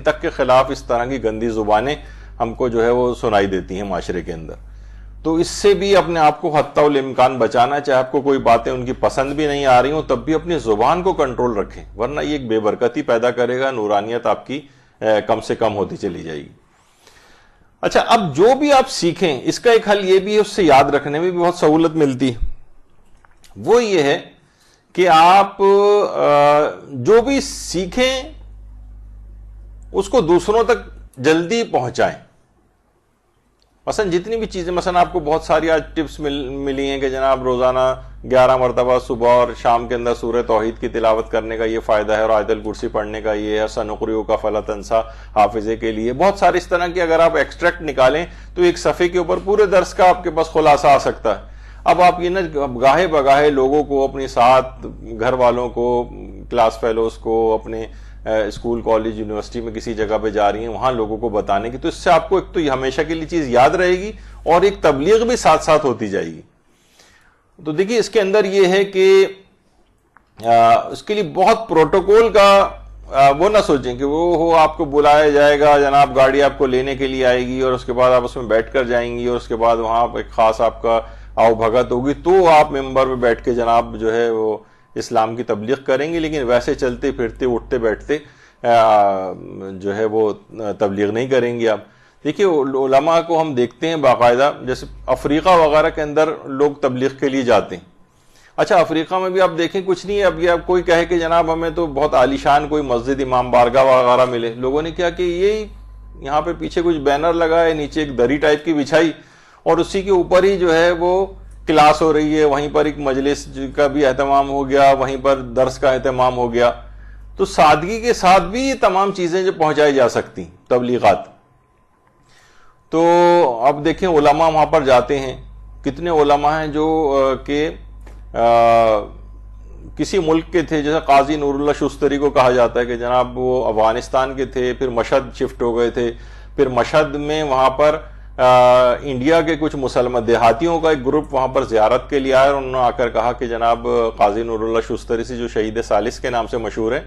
تک کے خلاف اس طرح کی گندی زبانیں ہم کو جو ہے وہ سنائی دیتی ہیں معاشرے کے اندر۔ تو اس سے بھی اپنے آپ کو حتی الامکان بچانا، چاہے آپ کو کوئی باتیں ان کی پسند بھی نہیں آ رہی ہوں تب بھی اپنی زبان کو کنٹرول رکھیں، ورنہ یہ ایک بے برکتی پیدا کرے گا، نورانیت آپ کی کم سے کم ہوتی چلی جائے گی۔ اچھا، اب جو بھی آپ سیکھیں اس کا ایک حل یہ بھی ہے، اس سے یاد رکھنے میں بھی بہت سہولت ملتی ہے، وہ یہ ہے کہ آپ جو بھی سیکھیں اس کو دوسروں تک جلدی پہنچائیں۔ مثلا جتنی بھی چیزیں، مثلا آپ کو بہت ساری آج ٹپس ملی ہیں کہ جناب روزانہ 11 مرتبہ صبح اور شام کے اندر سورہ توحید کی تلاوت کرنے کا یہ فائدہ ہے، اور آیت الکرسی پڑھنے کا یہ ہے، سنقرئک فلا تنسیٰ حافظے کے لیے بہت ساری اس طرح کی اگر آپ ایکسٹریکٹ نکالیں تو ایک صفحے کے اوپر پورے درس کا آپ کے پاس خلاصہ آ سکتا ہے۔ اب آپ یہ نا گاہے بگاہے لوگوں کو، اپنے ساتھ گھر والوں کو، کلاس فیلوز کو، اپنے اسکول کالج یونیورسٹی میں کسی جگہ پہ جا رہی ہیں وہاں لوگوں کو بتانے کی، تو اس سے آپ کو ایک تو یہ ہمیشہ کے لیے چیز یاد رہے گی اور ایک تبلیغ بھی ساتھ ساتھ ہوتی جائے گی۔ تو دیکھیے اس کے اندر یہ ہے کہ اس کے لیے بہت پروٹوکول کا وہ نہ سوچیں کہ وہ ہو آپ کو بلایا جائے گا، جناب گاڑی آپ کو لینے کے لیے آئے گی اور اس کے بعد آپ اس میں بیٹھ کر جائیں گی اور اس کے بعد وہاں ایک خاص آپ کا آؤ بھگت ہوگی تو آپ ممبر پہ بیٹھ کے جناب جو ہے وہ اسلام کی تبلیغ کریں گے، لیکن ویسے چلتے پھرتے اٹھتے بیٹھتے جو ہے وہ تبلیغ نہیں کریں گے آپ۔ دیکھیے علماء کو ہم دیکھتے ہیں باقاعدہ، جیسے افریقہ وغیرہ کے اندر لوگ تبلیغ کے لیے جاتے ہیں۔ اچھا افریقہ میں بھی آپ دیکھیں کچھ نہیں ہے، اب یہ کوئی کہے کہ جناب ہمیں تو بہت عالیشان کوئی مسجد امام بارگاہ وغیرہ ملے، لوگوں نے کیا کہ یہی یہاں پہ پیچھے کچھ بینر لگا ہے، نیچے ایک دری ٹائپ کی بچھائی اور اسی کے اوپر ہی جو ہے وہ کلاس ہو رہی ہے، وہیں پر ایک مجلس کا بھی اہتمام ہو گیا، وہیں پر درس کا اہتمام ہو گیا۔ تو سادگی کے ساتھ بھی یہ تمام چیزیں جو پہنچائی جا سکتی تبلیغات۔ تو اب دیکھیں علماء وہاں پر جاتے ہیں، کتنے علماء ہیں جو کہ کسی ملک کے تھے، جیسے قاضی نور اللہ شستری کو کہا جاتا ہے کہ جناب وہ افغانستان کے تھے، پھر مشہد شفٹ ہو گئے تھے، پھر مشہد میں وہاں پر انڈیا کے کچھ مسلمان دیہاتیوں کا ایک گروپ وہاں پر زیارت کے لیے آیا اور انہوں نے آ کر کہا کہ جناب قاضی نور اللہ شستری سے جو شہید ثالث کے نام سے مشہور ہے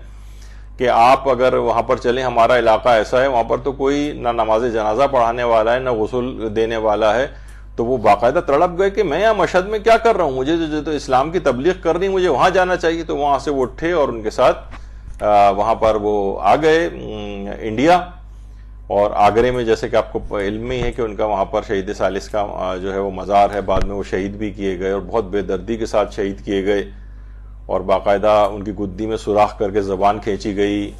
کہ آپ اگر وہاں پر چلیں، ہمارا علاقہ ایسا ہے وہاں پر تو کوئی نہ نماز جنازہ پڑھانے والا ہے نہ غسل دینے والا ہے۔ تو وہ باقاعدہ تڑپ گئے کہ میں یہاں مشہد میں کیا کر رہا ہوں، مجھے جو تو اسلام کی تبلیغ کرنی، مجھے وہاں جانا چاہیے۔ تو وہاں سے وہ اٹھے اور ان کے ساتھ وہاں پر وہ آ گئے انڈیا، اور آگرے میں جیسے کہ آپ کو علم میں ہی ہے کہ ان کا وہاں پر شہید ثالث کا جو ہے وہ مزار ہے، بعد میں وہ شہید بھی کیے گئے اور بہت بے دردی کے ساتھ شہید کیے گئے، اور باقاعدہ ان کی گدی میں سوراخ کر کے زبان کھینچی گئی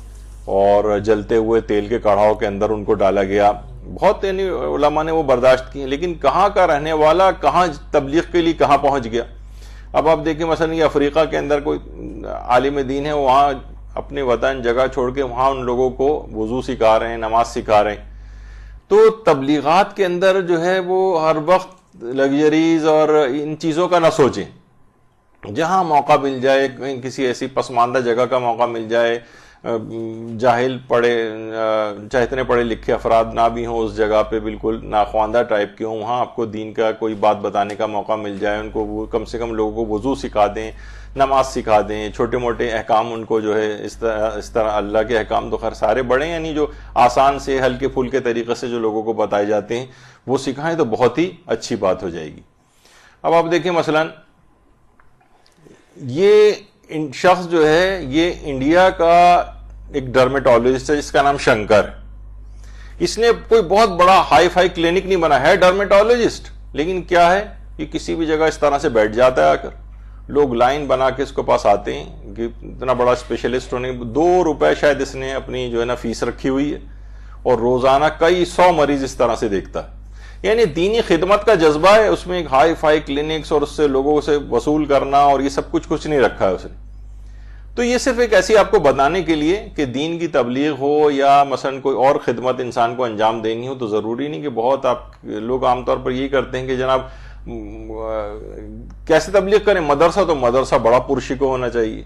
اور جلتے ہوئے تیل کے کڑھاؤ کے اندر ان کو ڈالا گیا۔ بہت یعنی علماء نے وہ برداشت کی، لیکن کہاں کا رہنے والا کہاں تبلیغ کے لیے کہاں پہنچ گیا۔ اب آپ دیکھیں مثلا یہ افریقہ کے اندر کوئی عالم دین ہے، وہاں اپنے وطن جگہ چھوڑ کے وہاں ان لوگوں کو وضو سکھا رہے ہیں، نماز سکھا رہے ہیں۔ تو تبلیغات کے اندر جو ہے وہ ہر وقت لگژریز اور ان چیزوں کا نہ سوچیں، جہاں موقع مل جائے، کہیں کسی ایسی پسماندہ جگہ کا موقع مل جائے، جاہل پڑھے چاہے اتنے پڑھے لکھے افراد نہ بھی ہوں اس جگہ پہ، بالکل ناخواندہ ٹائپ کے ہوں، وہاں آپ کو دین کا کوئی بات بتانے کا موقع مل جائے، ان کو وہ کم سے کم لوگوں کو وضو سکھا دیں، نماز سکھا دیں، چھوٹے موٹے احکام ان کو جو ہے اس طرح اللہ کے احکام تو خیر سارے بڑے ہیں، یعنی جو آسان سے ہلکے پھلکے طریقے سے جو لوگوں کو بتائے جاتے ہیں وہ سکھائیں تو بہت ہی اچھی بات ہو جائے گی۔ اب آپ دیکھیں مثلا یہ شخص جو ہے یہ انڈیا کا ایک ڈرمیٹولوجسٹ ہے جس کا نام شنکر ہے۔ اس نے کوئی بہت بڑا ہائی فائی کلینک نہیں بنا ہے، ڈرمیٹولوجسٹ، لیکن کیا ہے کہ کسی بھی جگہ اس طرح سے بیٹھ جاتا ہے، آ کر لوگ لائن بنا کے اس کے پاس آتے ہیں کہ اتنا بڑا اسپیشلسٹ ہونے، 2 روپے شاید اس نے اپنی جو ہے نا فیس رکھی ہوئی ہے، اور روزانہ کئی 100 مریض اس طرح سے دیکھتا ہے۔ یعنی دینی خدمت کا جذبہ ہے اس میں، ایک ہائی فائی کلینکس اور اس سے لوگوں سے وصول کرنا اور یہ سب کچھ نہیں رکھا ہے اس نے۔ تو یہ صرف ایک ایسی آپ کو بتانے کے لیے کہ دین کی تبلیغ ہو یا مثلا کوئی اور خدمت انسان کو انجام دینی ہو تو ضروری نہیں کہ بہت آپ لوگ عام طور پر یہی کرتے ہیں کہ جناب کیسے تبلیغ کریں، مدرسہ تو مدرسہ بڑا پرشکو ہونا چاہیے،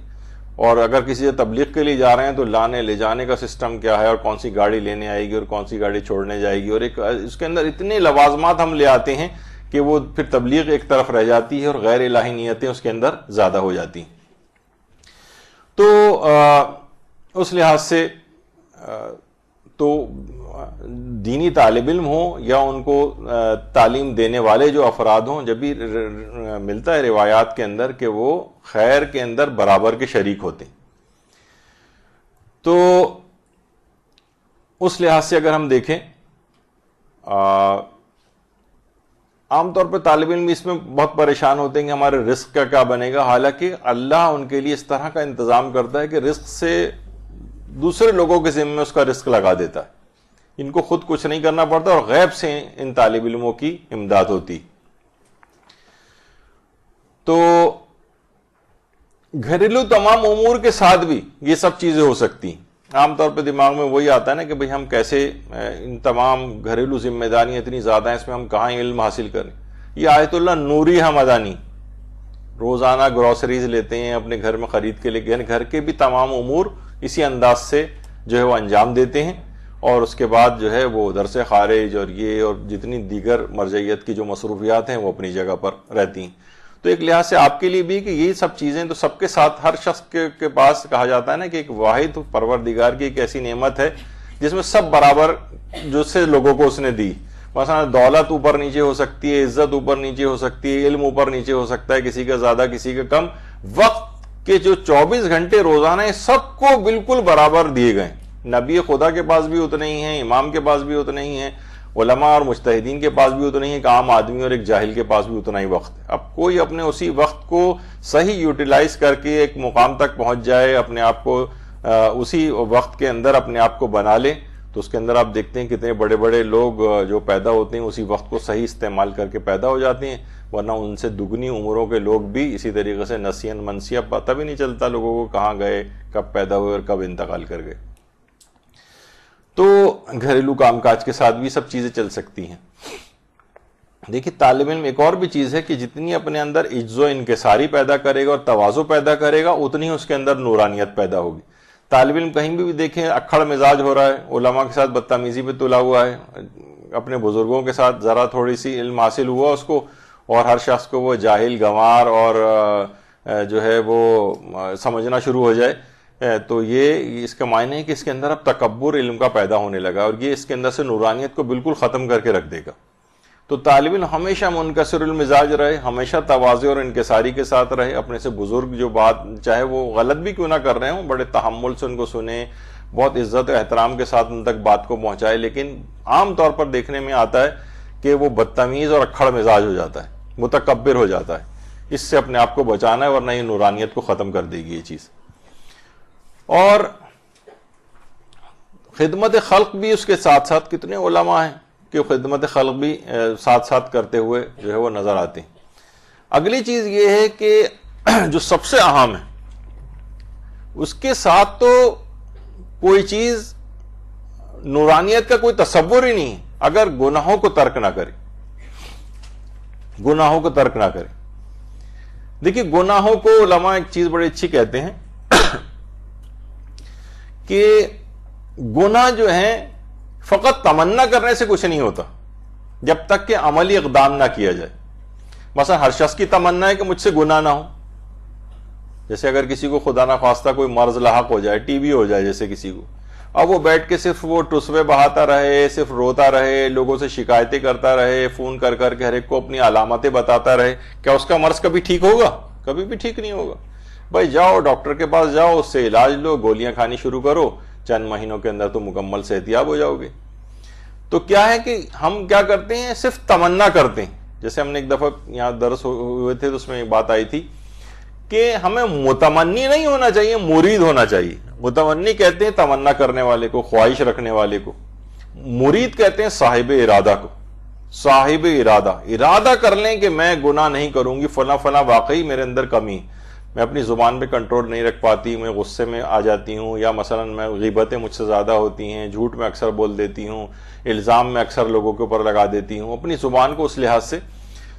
اور اگر کسی تبلیغ کے لیے جا رہے ہیں تو لانے لے جانے کا سسٹم کیا ہے، اور کون سی گاڑی لینے آئے گی اور کون سی گاڑی چھوڑنے جائے گی، اور ایک اس کے اندر اتنے لوازمات ہم لے آتے ہیں کہ وہ پھر تبلیغ ایک طرف رہ جاتی ہے اور غیر الہی نیتیں اس کے اندر زیادہ ہو جاتی ہیں۔ تو اس لحاظ سے تو دینی طالب علم ہوں یا ان کو تعلیم دینے والے جو افراد ہوں، جب بھی ملتا ہے روایات کے اندر کہ وہ خیر کے اندر برابر کے شریک ہوتے ہیں۔ تو اس لحاظ سے اگر ہم دیکھیں عام طور پہ طالب علم اس میں بہت پریشان ہوتے ہیں کہ ہمارے رزق کا کیا بنے گا، حالانکہ اللہ ان کے لیے اس طرح کا انتظام کرتا ہے کہ رزق سے دوسرے لوگوں کے ذمہ میں اس کا رزق لگا دیتا ہے۔ ان کو خود کچھ نہیں کرنا پڑتا اور غیب سے ان طالب علموں کی امداد ہوتی. تو گھریلو تمام امور کے ساتھ بھی یہ سب چیزیں ہو سکتی ہیں. عام طور پہ دماغ میں وہی آتا ہے نا کہ بھئی ہم کیسے ان تمام گھریلو ذمہ داریاں اتنی زیادہ ہیں، اس میں ہم کہاں علم حاصل کریں. یہ آیت اللہ نوری ہمدانی روزانہ گروسریز لیتے ہیں اپنے گھر میں خرید کے لے، یعنی گھر کے بھی تمام امور اسی انداز سے جو ہے وہ انجام دیتے ہیں، اور اس کے بعد جو ہے وہ درس خارج اور یہ اور جتنی دیگر مرجعیت کی جو مصروفیات ہیں وہ اپنی جگہ پر رہتی ہیں. تو ایک لحاظ سے آپ کے لیے بھی کہ یہ سب چیزیں تو سب کے ساتھ ہر شخص کے پاس کہا جاتا ہے نا کہ ایک واحد پروردگار کی ایک ایسی نعمت ہے جس میں سب برابر جو سے لوگوں کو اس نے دی. مثلا دولت اوپر نیچے ہو سکتی ہے، عزت اوپر نیچے ہو سکتی ہے، علم اوپر نیچے ہو سکتا ہے، کسی کا زیادہ کسی کا کم. وقت کے جو 24 گھنٹے روزانہ ہیں سب کو بالکل برابر دیے گئے. نبی خدا کے پاس بھی اتنے ہی ہیں، امام کے پاس بھی اتنے ہی ہیں، علماء اور مجتہدین کے پاس بھی اتنا ہی ہے، ایک عام آدمی اور ایک جاہل کے پاس بھی اتنا ہی وقت ہے. اب کوئی اپنے اسی وقت کو صحیح یوٹیلائز کر کے ایک مقام تک پہنچ جائے، اپنے آپ کو اسی وقت کے اندر اپنے آپ کو بنا لے، تو اس کے اندر آپ دیکھتے ہیں کتنے بڑے بڑے لوگ جو پیدا ہوتے ہیں اسی وقت کو صحیح استعمال کر کے پیدا ہو جاتے ہیں، ورنہ ان سے دگنی عمروں کے لوگ بھی اسی طریقے سے نسین منسیہ پتہ بھی نہیں چلتا لوگوں کو کہاں گئے، کب پیدا ہوئے اور کب انتقال کر گئے. تو گھریلو کام کاج کے ساتھ بھی سب چیزیں چل سکتی ہیں. دیکھیے طالب علم ایک اور بھی چیز ہے کہ جتنی اپنے اندر عجز و انکساری پیدا کرے گا اور تواضع پیدا کرے گا اتنی اس کے اندر نورانیت پیدا ہوگی. طالب علم کہیں بھی دیکھیں اکھڑ مزاج ہو رہا ہے، علماء کے ساتھ بدتمیزی پہ تلا ہوا ہے، اپنے بزرگوں کے ساتھ ذرا تھوڑی سی علم حاصل ہوا اس کو، اور ہر شخص کو وہ جاہل گنوار اور جو ہے وہ سمجھنا شروع ہو جائے، تو یہ اس کا معنی ہے کہ اس کے اندر اب تکبر علم کا پیدا ہونے لگا اور یہ اس کے اندر سے نورانیت کو بالکل ختم کر کے رکھ دے گا. تو طالب علم ہمیشہ منکسر المزاج رہے، ہمیشہ تواضع اور انکساری کے ساتھ رہے، اپنے سے بزرگ جو بات چاہے وہ غلط بھی کیوں نہ کر رہے ہوں بڑے تحمل سے ان کو سنیں، بہت عزت و احترام کے ساتھ ان تک بات کو پہنچائے. لیکن عام طور پر دیکھنے میں آتا ہے کہ وہ بدتمیز اور اکھڑ مزاج ہو جاتا ہے، متکبر ہو جاتا ہے. اس سے اپنے آپ کو بچانا ہے ورنہ یہ نورانیت کو ختم کر دے گی یہ چیز. اور خدمت خلق بھی اس کے ساتھ ساتھ کتنے علماء ہیں کہ خدمت خلق بھی ساتھ ساتھ کرتے ہوئے جو ہے وہ نظر آتے ہیں. اگلی چیز یہ ہے کہ جو سب سے اہم ہے اس کے ساتھ تو کوئی چیز نورانیت کا کوئی تصور ہی نہیں اگر گناہوں کو ترک نہ کرے. گناہوں کو ترک نہ کرے. دیکھیے گناہوں کو علماء ایک چیز بڑی اچھی کہتے ہیں کہ گناہ جو ہیں فقط تمنا کرنے سے کچھ نہیں ہوتا جب تک کہ عملی اقدام نہ کیا جائے. مثلا ہر شخص کی تمنا ہے کہ مجھ سے گناہ نہ ہو. جیسے اگر کسی کو خدا نخواستہ کوئی مرض لاحق ہو جائے، ٹی بی ہو جائے جیسے کسی کو، اب وہ بیٹھ کے صرف وہ ٹسوے بہاتا رہے، صرف روتا رہے، لوگوں سے شکایتیں کرتا رہے، فون کر کر کے ہر ایک کو اپنی علامتیں بتاتا رہے، کیا اس کا مرض کبھی ٹھیک ہوگا؟ کبھی بھی ٹھیک نہیں ہوگا. بھائی جاؤ ڈاکٹر کے پاس جاؤ، اس سے علاج لو، گولیاں کھانی شروع کرو، چند مہینوں کے اندر تو مکمل صحتیاب ہو جاؤ گے. تو کیا ہے کہ ہم کیا کرتے ہیں، صرف تمنا کرتے ہیں. جیسے ہم نے ایک دفعہ یہاں درس ہوئے تھے تو اس میں ایک بات آئی تھی کہ ہمیں متمنی نہیں ہونا چاہیے، مرید ہونا چاہیے. متمنی کہتے ہیں تمنا کرنے والے کو، خواہش رکھنے والے کو. مرید کہتے ہیں صاحب ارادہ کو. صاحب ارادہ کر لیں کہ میں گناہ نہیں کروں گی، فلاں فلاں واقعی میرے اندر کمی، میں اپنی زبان پہ کنٹرول نہیں رکھ پاتی، میں غصے میں آ جاتی ہوں، یا مثلا میں غیبتیں مجھ سے زیادہ ہوتی ہیں، جھوٹ میں اکثر بول دیتی ہوں، الزام میں اکثر لوگوں کے اوپر لگا دیتی ہوں اپنی زبان کو اس لحاظ سے.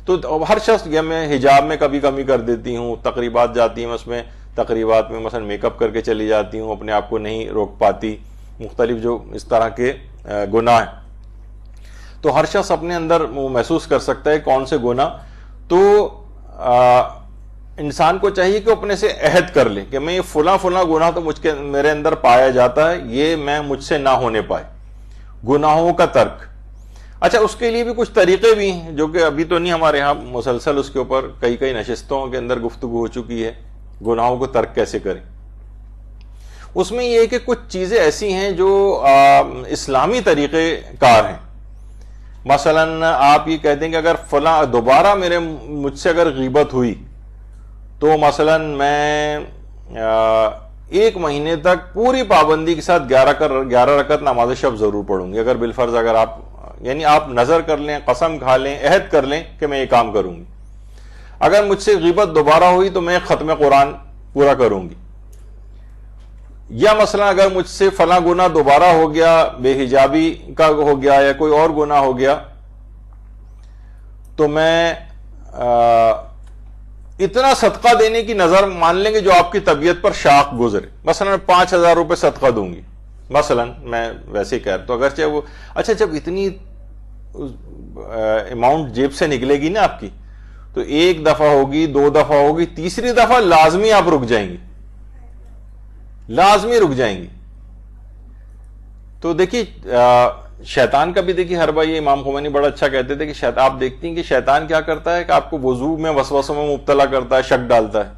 تو ہر شخص یا میں حجاب میں کبھی کمی کر دیتی ہوں، تقریبات جاتی ہیں اس میں تقریبات میں مثلا میک اپ کر کے چلی جاتی ہوں، اپنے آپ کو نہیں روک پاتی، مختلف جو اس طرح کے گناہ ہیں. تو ہر شخص اپنے اندر وہ محسوس کر سکتا ہے کون سے گناہ. تو انسان کو چاہیے کہ اپنے سے عہد کر لے کہ میں یہ فلاں فلاں گناہ تو میرے اندر پایا جاتا ہے، یہ میں مجھ سے نہ ہونے پائے. گناہوں کا ترک. اچھا اس کے لیے بھی کچھ طریقے بھی ہیں جو کہ ابھی تو نہیں، ہمارے ہاں مسلسل اس کے اوپر کئی نشستوں کے اندر گفتگو ہو چکی ہے، گناہوں کو ترک کیسے کریں. اس میں یہ ہے کہ کچھ چیزیں ایسی ہیں جو اسلامی طریقے کار ہیں. مثلا آپ یہ کہتے ہیں کہ اگر فلاں دوبارہ مجھ سے اگر غیبت ہوئی تو مثلا میں 1 مہینے تک پوری پابندی کے ساتھ 11 رکعت نماز شب ضرور پڑھوں گی. اگر بالفرض اگر آپ یعنی آپ نظر کر لیں, قسم کھا لیں, عہد کر لیں کہ میں یہ کام کروں گی. اگر مجھ سے غیبت دوبارہ ہوئی تو میں ختم قرآن پورا کروں گی. یا مثلا اگر مجھ سے فلاں گناہ دوبارہ ہو گیا, بے حجابی کا ہو گیا یا کوئی اور گناہ ہو گیا, تو میں اتنا صدقہ دینے کی نظر مان لیں گے جو آپ کی طبیعت پر شاق گزرے. مثلا میں 5,000 روپے صدقہ دوں گی, مثلا میں ویسے کہہ رہا. تو اگرچہ وہ اچھا جب اتنی اماؤنٹ جیب سے نکلے گی نا آپ کی, تو 1 دفعہ ہوگی, 2 دفعہ ہوگی, تیسری دفعہ لازمی آپ رک جائیں گی, لازمی رک جائیں گی. تو دیکھیے شیطان کا بھی دیکھیے ہر بار, یہ امام خمینی بڑا اچھا کہتے تھے کہ آپ دیکھتی ہیں کہ شیطان کیا کرتا ہے کہ آپ کو وضو میں وسوسوں میں مبتلا کرتا ہے, شک ڈالتا ہے,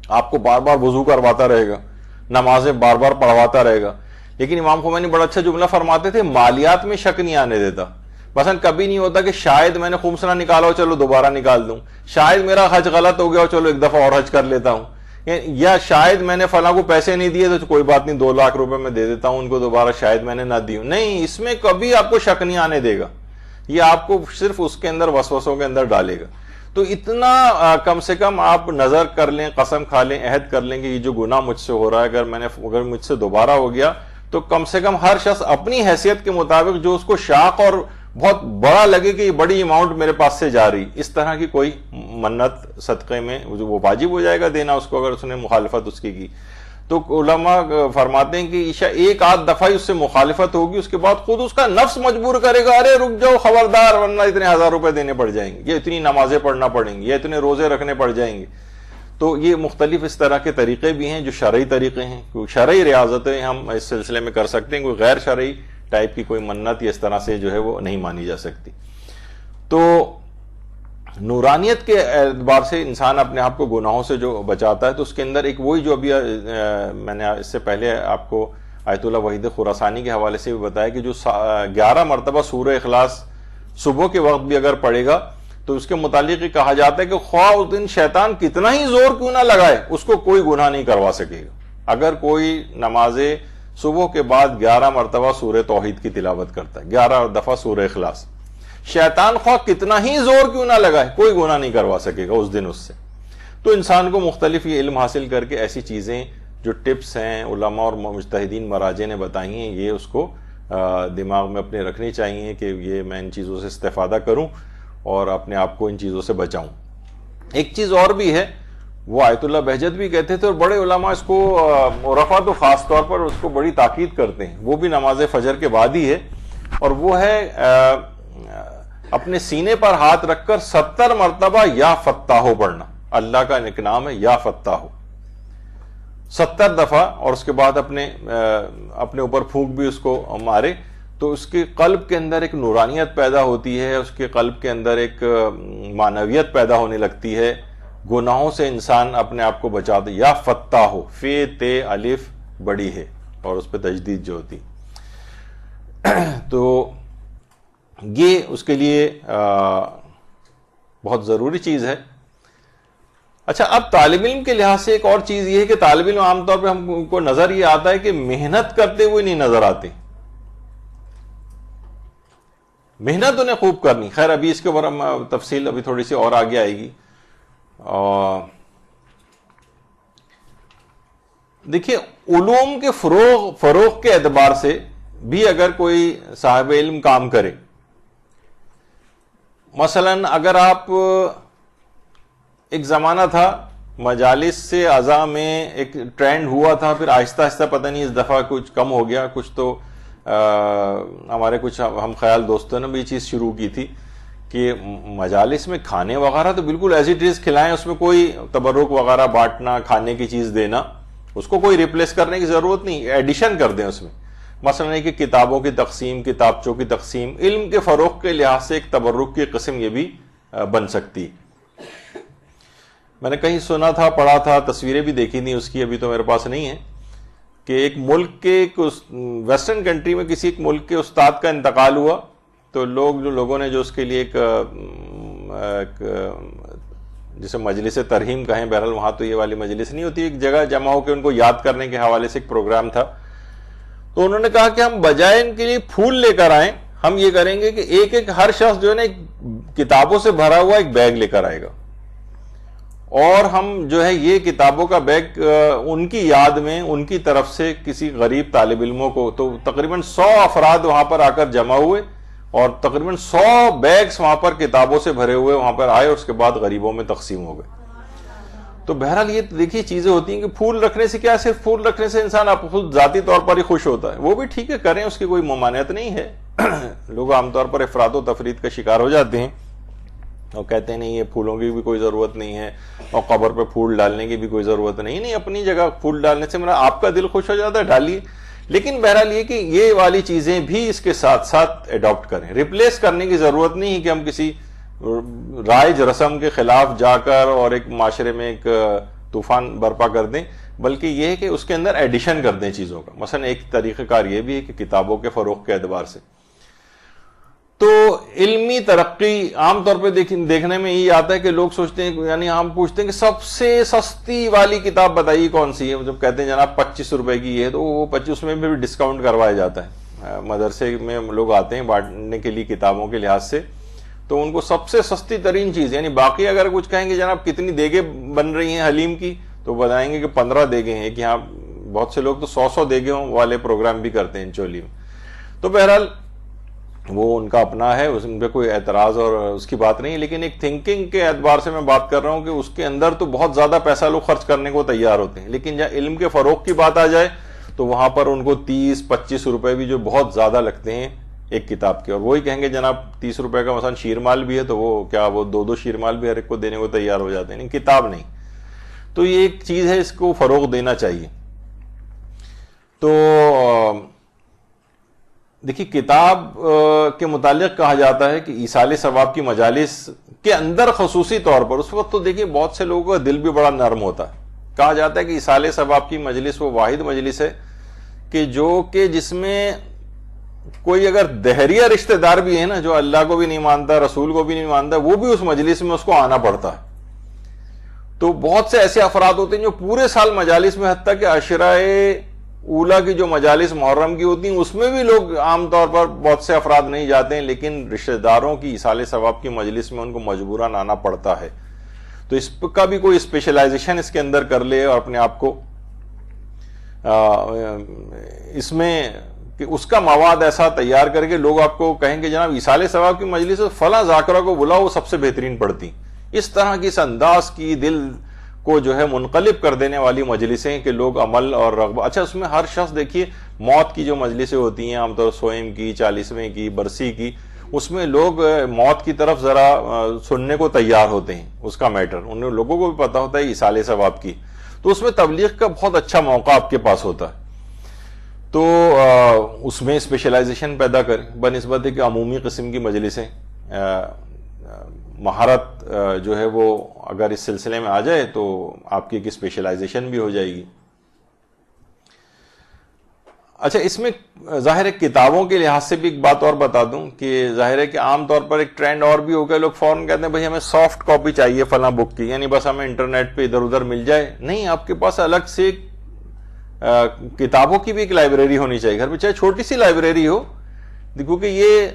آپ کو بار بار وضو کرواتا رہے گا, نمازیں بار بار پڑھواتا رہے گا. لیکن امام خمینی بڑا اچھا جملہ فرماتے تھے, مالیات میں شک نہیں آنے دیتا. مثلا کبھی نہیں ہوتا کہ شاید میں نے خمس نہ نکالا ہو, چلو دوبارہ نکال دوں, شاید میرا حج غلط ہو گیا ہو, چلو 1 دفعہ اور حج کر لیتا ہوں, یا شاید میں نے فلاں کو پیسے نہیں دیے تو کوئی بات نہیں 2 لاکھ روپے میں دے دیتا ہوں ان کو دوبارہ, شاید میں نے نہ دی ہوں. نہیں, اس میں کبھی آپ کو شک نہیں آنے دے گا, یہ آپ کو صرف اس کے اندر وسوسوں کے اندر ڈالے گا. تو اتنا کم سے کم آپ نظر کر لیں, قسم کھا لیں, عہد کر لیں کہ یہ جو گناہ مجھ سے ہو رہا ہے اگر مجھ سے دوبارہ ہو گیا تو کم سے کم ہر شخص اپنی حیثیت کے مطابق جو اس کو شاق اور بہت بڑا لگے کہ یہ بڑی اماؤنٹ میرے پاس سے جا رہی, اس طرح کی کوئی منت صدقے میں وہ واجب ہو جائے گا دینا اس کو, اگر اس نے مخالفت اس کی. تو علماء فرماتے ہیں کہ عشاء 1 دفعہ ہی اس سے مخالفت ہوگی, اس کے بعد خود اس کا نفس مجبور کرے گا, ارے رک جاؤ خبردار ورنہ اتنے 1000 روپے دینے پڑ جائیں گے, یا اتنی نمازیں پڑھنا پڑیں گی, یا اتنے روزے رکھنے پڑ جائیں گے. تو یہ مختلف اس طرح کے طریقے بھی ہیں جو شرعی طریقے ہیں. شرعی ریاضتیں ہم اس سلسلے میں کر سکتے ہیں, کوئی غیر شرعی ٹائپ کی کوئی منت یا اس طرح سے جو ہے وہ نہیں مانی جا سکتی. تو نورانیت کے اعتبار سے انسان اپنے آپ کو گناہوں سے جو بچاتا ہے, تو اس کے اندر ایک وہی جو ابھی میں نے اس سے پہلے آپ کو آیت اللہ وحید خراسانی کے حوالے سے بھی بتایا کہ جو 11 مرتبہ سورہ اخلاص صبح کے وقت بھی اگر پڑھے گا تو اس کے متعلق یہ کہا جاتا ہے کہ خواہ اس دن شیطان کتنا ہی زور کیوں نہ لگائے اس کو کوئی گناہ نہیں کروا سکے گا. اگر کوئی نماز صبح کے بعد 11 مرتبہ سورہ توحید کی تلاوت کرتا ہے, 11 دفعہ سورہ اخلاص, شیطان خواہ کتنا ہی زور کیوں نہ لگائے کوئی گناہ نہیں کروا سکے گا اس دن اس سے. تو انسان کو مختلف یہ علم حاصل کر کے ایسی چیزیں جو ٹپس ہیں علماء اور مجتہدین مراجع نے بتائی ہیں, یہ اس کو دماغ میں اپنے رکھنی چاہیے کہ یہ میں ان چیزوں سے استفادہ کروں اور اپنے آپ کو ان چیزوں سے بچاؤں. ایک چیز اور بھی ہے, وہ آیت اللہ بہجت بھی کہتے تھے اور بڑے علماء اس کو عرفا تو خاص طور پر اس کو بڑی تاکید کرتے ہیں, وہ بھی نماز فجر کے بعد ہی ہے, اور وہ ہے اپنے سینے پر ہاتھ رکھ کر 70 مرتبہ یا فتاحو پڑھنا. اللہ کا ایک نام ہے یا فتاحو, 70 دفعہ, اور اس کے بعد اپنے اوپر پھونک بھی اس کو مارے تو اس کے قلب کے اندر ایک نورانیت پیدا ہوتی ہے, اس کے قلب کے اندر ایک معنویت پیدا ہونے لگتی ہے, گناہوں سے انسان اپنے آپ کو بچاتا. یا فتاحو, فے تے الف بڑی ہے اور اس پہ تجدید جو ہوتی, تو یہ اس کے لیے بہت ضروری چیز ہے. اچھا, اب طالب علم کے لحاظ سے ایک اور چیز یہ ہے کہ طالب علم عام طور پہ ہم کو نظر یہ آتا ہے کہ محنت کرتے ہوئے نہیں نظر آتے, محنت انہیں خوب کرنی. خیر ابھی اس کے اوپر ہم تفصیل ابھی تھوڑی سی اور آگے آئے گی. دیکھیے علوم کے فروغ کے اعتبار سے بھی اگر کوئی صاحب علم کام کرے, مثلا اگر آپ ایک زمانہ تھا مجالس سے اعضاء میں ایک ٹرینڈ ہوا تھا, پھر آہستہ آہستہ پتہ نہیں اس دفعہ کچھ کم ہو گیا, کچھ تو ہمارے کچھ ہم خیال دوستوں نے بھی یہ چیز شروع کی تھی کہ مجالس میں کھانے وغیرہ تو بالکل ایز اٹ از کھلائیں, اس میں کوئی تبرک وغیرہ بانٹنا, کھانے کی چیز دینا, اس کو کوئی ریپلیس کرنے کی ضرورت نہیں, ایڈیشن کر دیں اس میں. مثلا کہ کتابوں کی تقسیم, کتابچوں کی تقسیم, علم کے فروغ کے لحاظ سے ایک تبرک کی قسم یہ بھی بن سکتی. میں نے کہیں سنا تھا, پڑھا تھا, تصویریں بھی دیکھی تھیں اس کی, ابھی تو میرے پاس نہیں ہے, کہ ایک ملک کے ویسٹرن کنٹری میں کسی ایک ملک کے استاد کا انتقال ہوا, تو لوگوں نے جو اس کے لیے ایک جسے مجلس ترہیم کہیں، بہرحال وہاں تو یہ والی مجلس نہیں ہوتی، ایک جگہ جمع ہو کے ان کو یاد کرنے کے حوالے سے ایک پروگرام تھا. تو انہوں نے کہا کہ ہم بجائے ان کے لیے پھول لے کر آئیں، ہم یہ کریں گے کہ ایک ایک ہر شخص جو ہے نا کتابوں سے بھرا ہوا ایک بیگ لے کر آئے گا، اور ہم جو ہے یہ کتابوں کا بیگ ان کی یاد میں ان کی طرف سے کسی غریب طالب علموں کو، تو تقریباً 100 افراد وہاں پر آ کر جمع ہوئے اور تقریباً 100 بیگز وہاں پر کتابوں سے بھرے ہوئے وہاں پر آئے اور اس کے بعد غریبوں میں تقسیم ہو گئے. تو بہرحال یہ دیکھیے چیزیں ہوتی ہیں کہ پھول رکھنے سے کیا، صرف پھول رکھنے سے انسان خود ذاتی طور پر ہی خوش ہوتا ہے، وہ بھی ٹھیک ہے کریں، اس کی کوئی ممانعت نہیں ہے. لوگ عام طور پر افراد و تفرید کا شکار ہو جاتے ہیں اور کہتے ہیں نہیں یہ پھولوں کی بھی کوئی ضرورت نہیں ہے اور قبر پہ پھول ڈالنے کی بھی کوئی ضرورت نہیں. اپنی جگہ پھول ڈالنے سے میرا آپ کا دل خوش ہو جاتا ہے، ڈالیے. لیکن بہرحال یہ کہ یہ والی چیزیں بھی اس کے ساتھ ساتھ اڈاپٹ کریں. ریپلیس کرنے کی ضرورت نہیں ہے کہ ہم کسی رائج رسم کے خلاف جا کر اور ایک معاشرے میں ایک طوفان برپا کر دیں، بلکہ یہ ہے کہ اس کے اندر ایڈیشن کر دیں چیزوں کا. مثلا ایک طریقہ کار یہ بھی ہے کہ کتابوں کے فروغ کے اعتبار سے تو علمی ترقی عام طور پہ دیکھنے میں یہ آتا ہے کہ لوگ سوچتے ہیں، یعنی ہم پوچھتے ہیں کہ سب سے سستی والی کتاب بتائیے کون سی ہے. جب کہتے ہیں جناب 25 روپے کی یہ ہے تو وہ 25 میں بھی ڈسکاؤنٹ کروایا جاتا ہے. مدرسے میں لوگ آتے ہیں بانٹنے کے لیے کتابوں کے لحاظ سے، تو ان کو سب سے سستی ترین چیز، یعنی باقی اگر کچھ کہیں گے جناب کتنی دیگیں بن رہی ہیں حلیم کی تو بتائیں گے کہ 15 دیگیں ہیں، کہ یہاں بہت سے لوگ تو 100 دیگوں والے پروگرام بھی کرتے ہیں چولی میں. تو بہرحال وہ ان کا اپنا ہے، ان پہ کوئی اعتراض اور اس کی بات نہیں، لیکن ایک تھنکنگ کے اعتبار سے میں بات کر رہا ہوں کہ اس کے اندر تو بہت زیادہ پیسہ لوگ خرچ کرنے کو تیار ہوتے ہیں، لیکن جہاں علم کے فروغ کی بات آ جائے تو وہاں پر ان کو 30-25 روپے بھی جو بہت زیادہ لگتے ہیں ایک کتاب کے. اور وہی کہیں گے جناب 30 روپے کا مثلا شیرمال بھی ہے تو وہ کیا وہ 2 شیرمال بھی ہر ایک کو دینے کو تیار ہو جاتے ہیں، نہیں کتاب نہیں. تو یہ ایک چیز ہے، اس کو فروغ دینا چاہیے. تو دیکھیے کتاب کے متعلق کہا جاتا ہے کہ ایصال ثواب کی مجالس کے اندر خصوصی طور پر اس وقت تو دیکھیے بہت سے لوگوں کا دل بھی بڑا نرم ہوتا ہے. کہا جاتا ہے کہ ایصال ثواب کی مجلس وہ واحد مجلس ہے کہ جس میں کوئی اگر دہریہ رشتہ دار بھی ہے نا، جو اللہ کو بھی نہیں مانتا رسول کو بھی نہیں مانتا، وہ بھی اس مجلس میں اس کو آنا پڑتا ہے. تو بہت سے ایسے افراد ہوتے ہیں جو پورے سال مجالس میں، حتیٰ کہ عشرہ اولا کی جو مجالس محرم کی ہوتی ہیں اس میں بھی لوگ عام طور پر بہت سے افراد نہیں جاتے ہیں، لیکن رشتہ داروں کی ایصال ثواب کی مجلس میں ان کو مجبوراً آنا پڑتا ہے. تو اس کا بھی کوئی اسپیشلائزیشن اس کے اندر کر لے اور اپنے آپ کو اس میں کہ اس کا مواد ایسا تیار کر کے لوگ آپ کو کہیں کہ جناب ایصال ثواب کی مجلس فلاں ذاکرہ کو بلاؤ وہ سب سے بہترین پڑھتی. اس طرح کی اس انداز کی دل کو جو ہے منقلب کر دینے والی مجلسیں کہ لوگ عمل اور رغبت. اچھا اس میں ہر شخص دیکھیے موت کی جو مجلسیں ہوتی ہیں عام طور سوئم کی، 40ویں کی، برسی کی، اس میں لوگ موت کی طرف ذرا سننے کو تیار ہوتے ہیں. اس کا میٹر ان لوگوں کو بھی پتا ہوتا ہے ایصال ثواب کی، تو اس میں تبلیغ کا بہت اچھا موقع آپ کے پاس ہوتا ہے. تو اس میں اسپیشلائزیشن پیدا کریں بنسبت ہے کہ عمومی قسم کی مجلسیں. مہارت جو ہے وہ اگر اس سلسلے میں آ جائے تو آپ کی ایک اسپیشلائزیشن بھی ہو جائے گی. اچھا اس میں ظاہر ہے کتابوں کے لحاظ سے بھی ایک بات اور بتا دوں کہ ظاہر ہے کہ عام طور پر ایک ٹرینڈ اور بھی ہو گیا، لوگ فوراً کہتے ہیں بھائی ہمیں سافٹ کاپی چاہیے فلاں بک کی، یعنی بس ہمیں انٹرنیٹ پہ ادھر ادھر مل جائے. نہیں، آپ کے پاس الگ سے کتابوں کی بھی ایک لائبریری ہونی چاہیے گھر میں، چاہے چھوٹی سی لائبریری ہو. دیکھو کہ یہ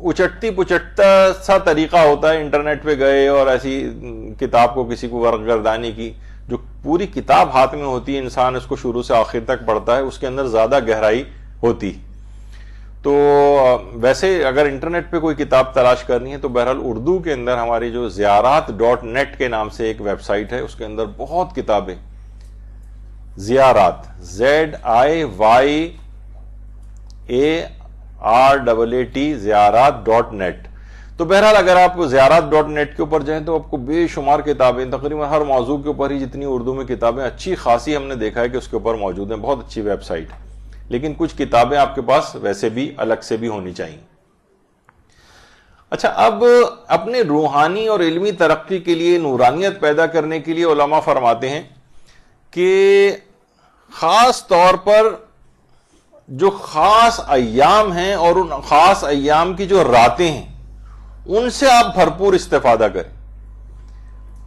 اچٹتی پچٹتا سا طریقہ ہوتا ہے انٹرنیٹ پہ گئے اور ایسی کتاب کو کسی کو ورق گردانی کی. جو پوری کتاب ہاتھ میں ہوتی ہے انسان اس کو شروع سے آخر تک پڑھتا ہے، اس کے اندر زیادہ گہرائی ہوتی. تو ویسے اگر انٹرنیٹ پہ کوئی کتاب تلاش کرنی ہے تو بہرحال اردو کے اندر ہماری جو زیارات.net کے نام سے ایک ویب سائٹ ہے، اس کے اندر بہت کتابیں، زیارات ZIYARAAT زیارات.net. تو بہرحال اگر آپ زیارات.net کے اوپر جائیں تو آپ کو بے شمار کتابیں تقریباً ہر موضوع کے اوپر ہی جتنی اردو میں کتابیں اچھی خاصی ہم نے دیکھا ہے کہ اس کے اوپر موجود ہیں. بہت اچھی ویب سائٹ ہے، لیکن کچھ کتابیں آپ کے پاس ویسے بھی الگ سے بھی ہونی چاہیے. اچھا اب اپنے روحانی اور علمی ترقی کے لیے، نورانیت پیدا کرنے کے لیے علماء فرماتے ہیں کہ خاص طور پر جو خاص ایام ہیں اور ان خاص ایام کی جو راتیں ہیں ان سے آپ بھرپور استفادہ کریں.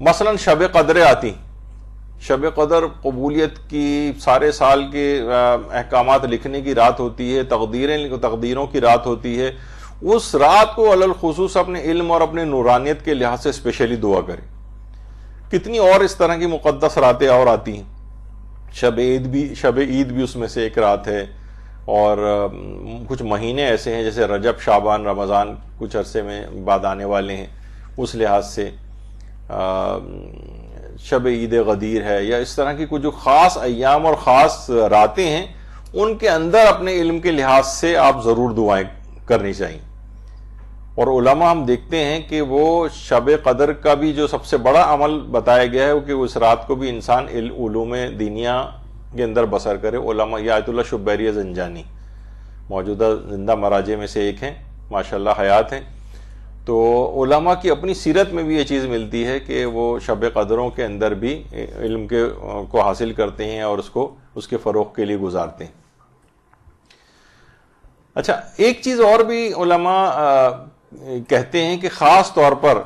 مثلا شب قدریں آتی، شب قدر قبولیت کی سارے سال کے احکامات لکھنے کی رات ہوتی ہے، تقدیروں کی رات ہوتی ہے. اس رات کو علی الخصوص اپنے علم اور اپنے نورانیت کے لحاظ سے اسپیشلی دعا کریں. کتنی اور اس طرح کی مقدس راتیں اور آتی ہیں. شب عید بھی اس میں سے ایک رات ہے. اور کچھ مہینے ایسے ہیں جیسے رجب، شعبان، رمضان کچھ عرصے میں بعد آنے والے ہیں، اس لحاظ سے شب عید غدیر ہے، یا اس طرح کی کچھ جو خاص ایام اور خاص راتیں ہیں ان کے اندر اپنے علم کے لحاظ سے آپ ضرور دعائیں کرنی چاہیے. اور علماء ہم دیکھتے ہیں کہ وہ شب قدر کا بھی جو سب سے بڑا عمل بتایا گیا ہے کہ اس رات کو بھی انسان علوم دینیا کے اندر بسر کرے. علماء یہ آیت اللہ شبیری زنجانی موجودہ زندہ مراجع میں سے ایک ہیں، ماشاءاللہ حیات ہیں. تو علماء کی اپنی سیرت میں بھی یہ چیز ملتی ہے کہ وہ شب قدروں کے اندر بھی علم کو حاصل کرتے ہیں اور اس کے فروغ کے لیے گزارتے ہیں. اچھا، ایک چیز اور بھی علماء کہتے ہیں کہ خاص طور پر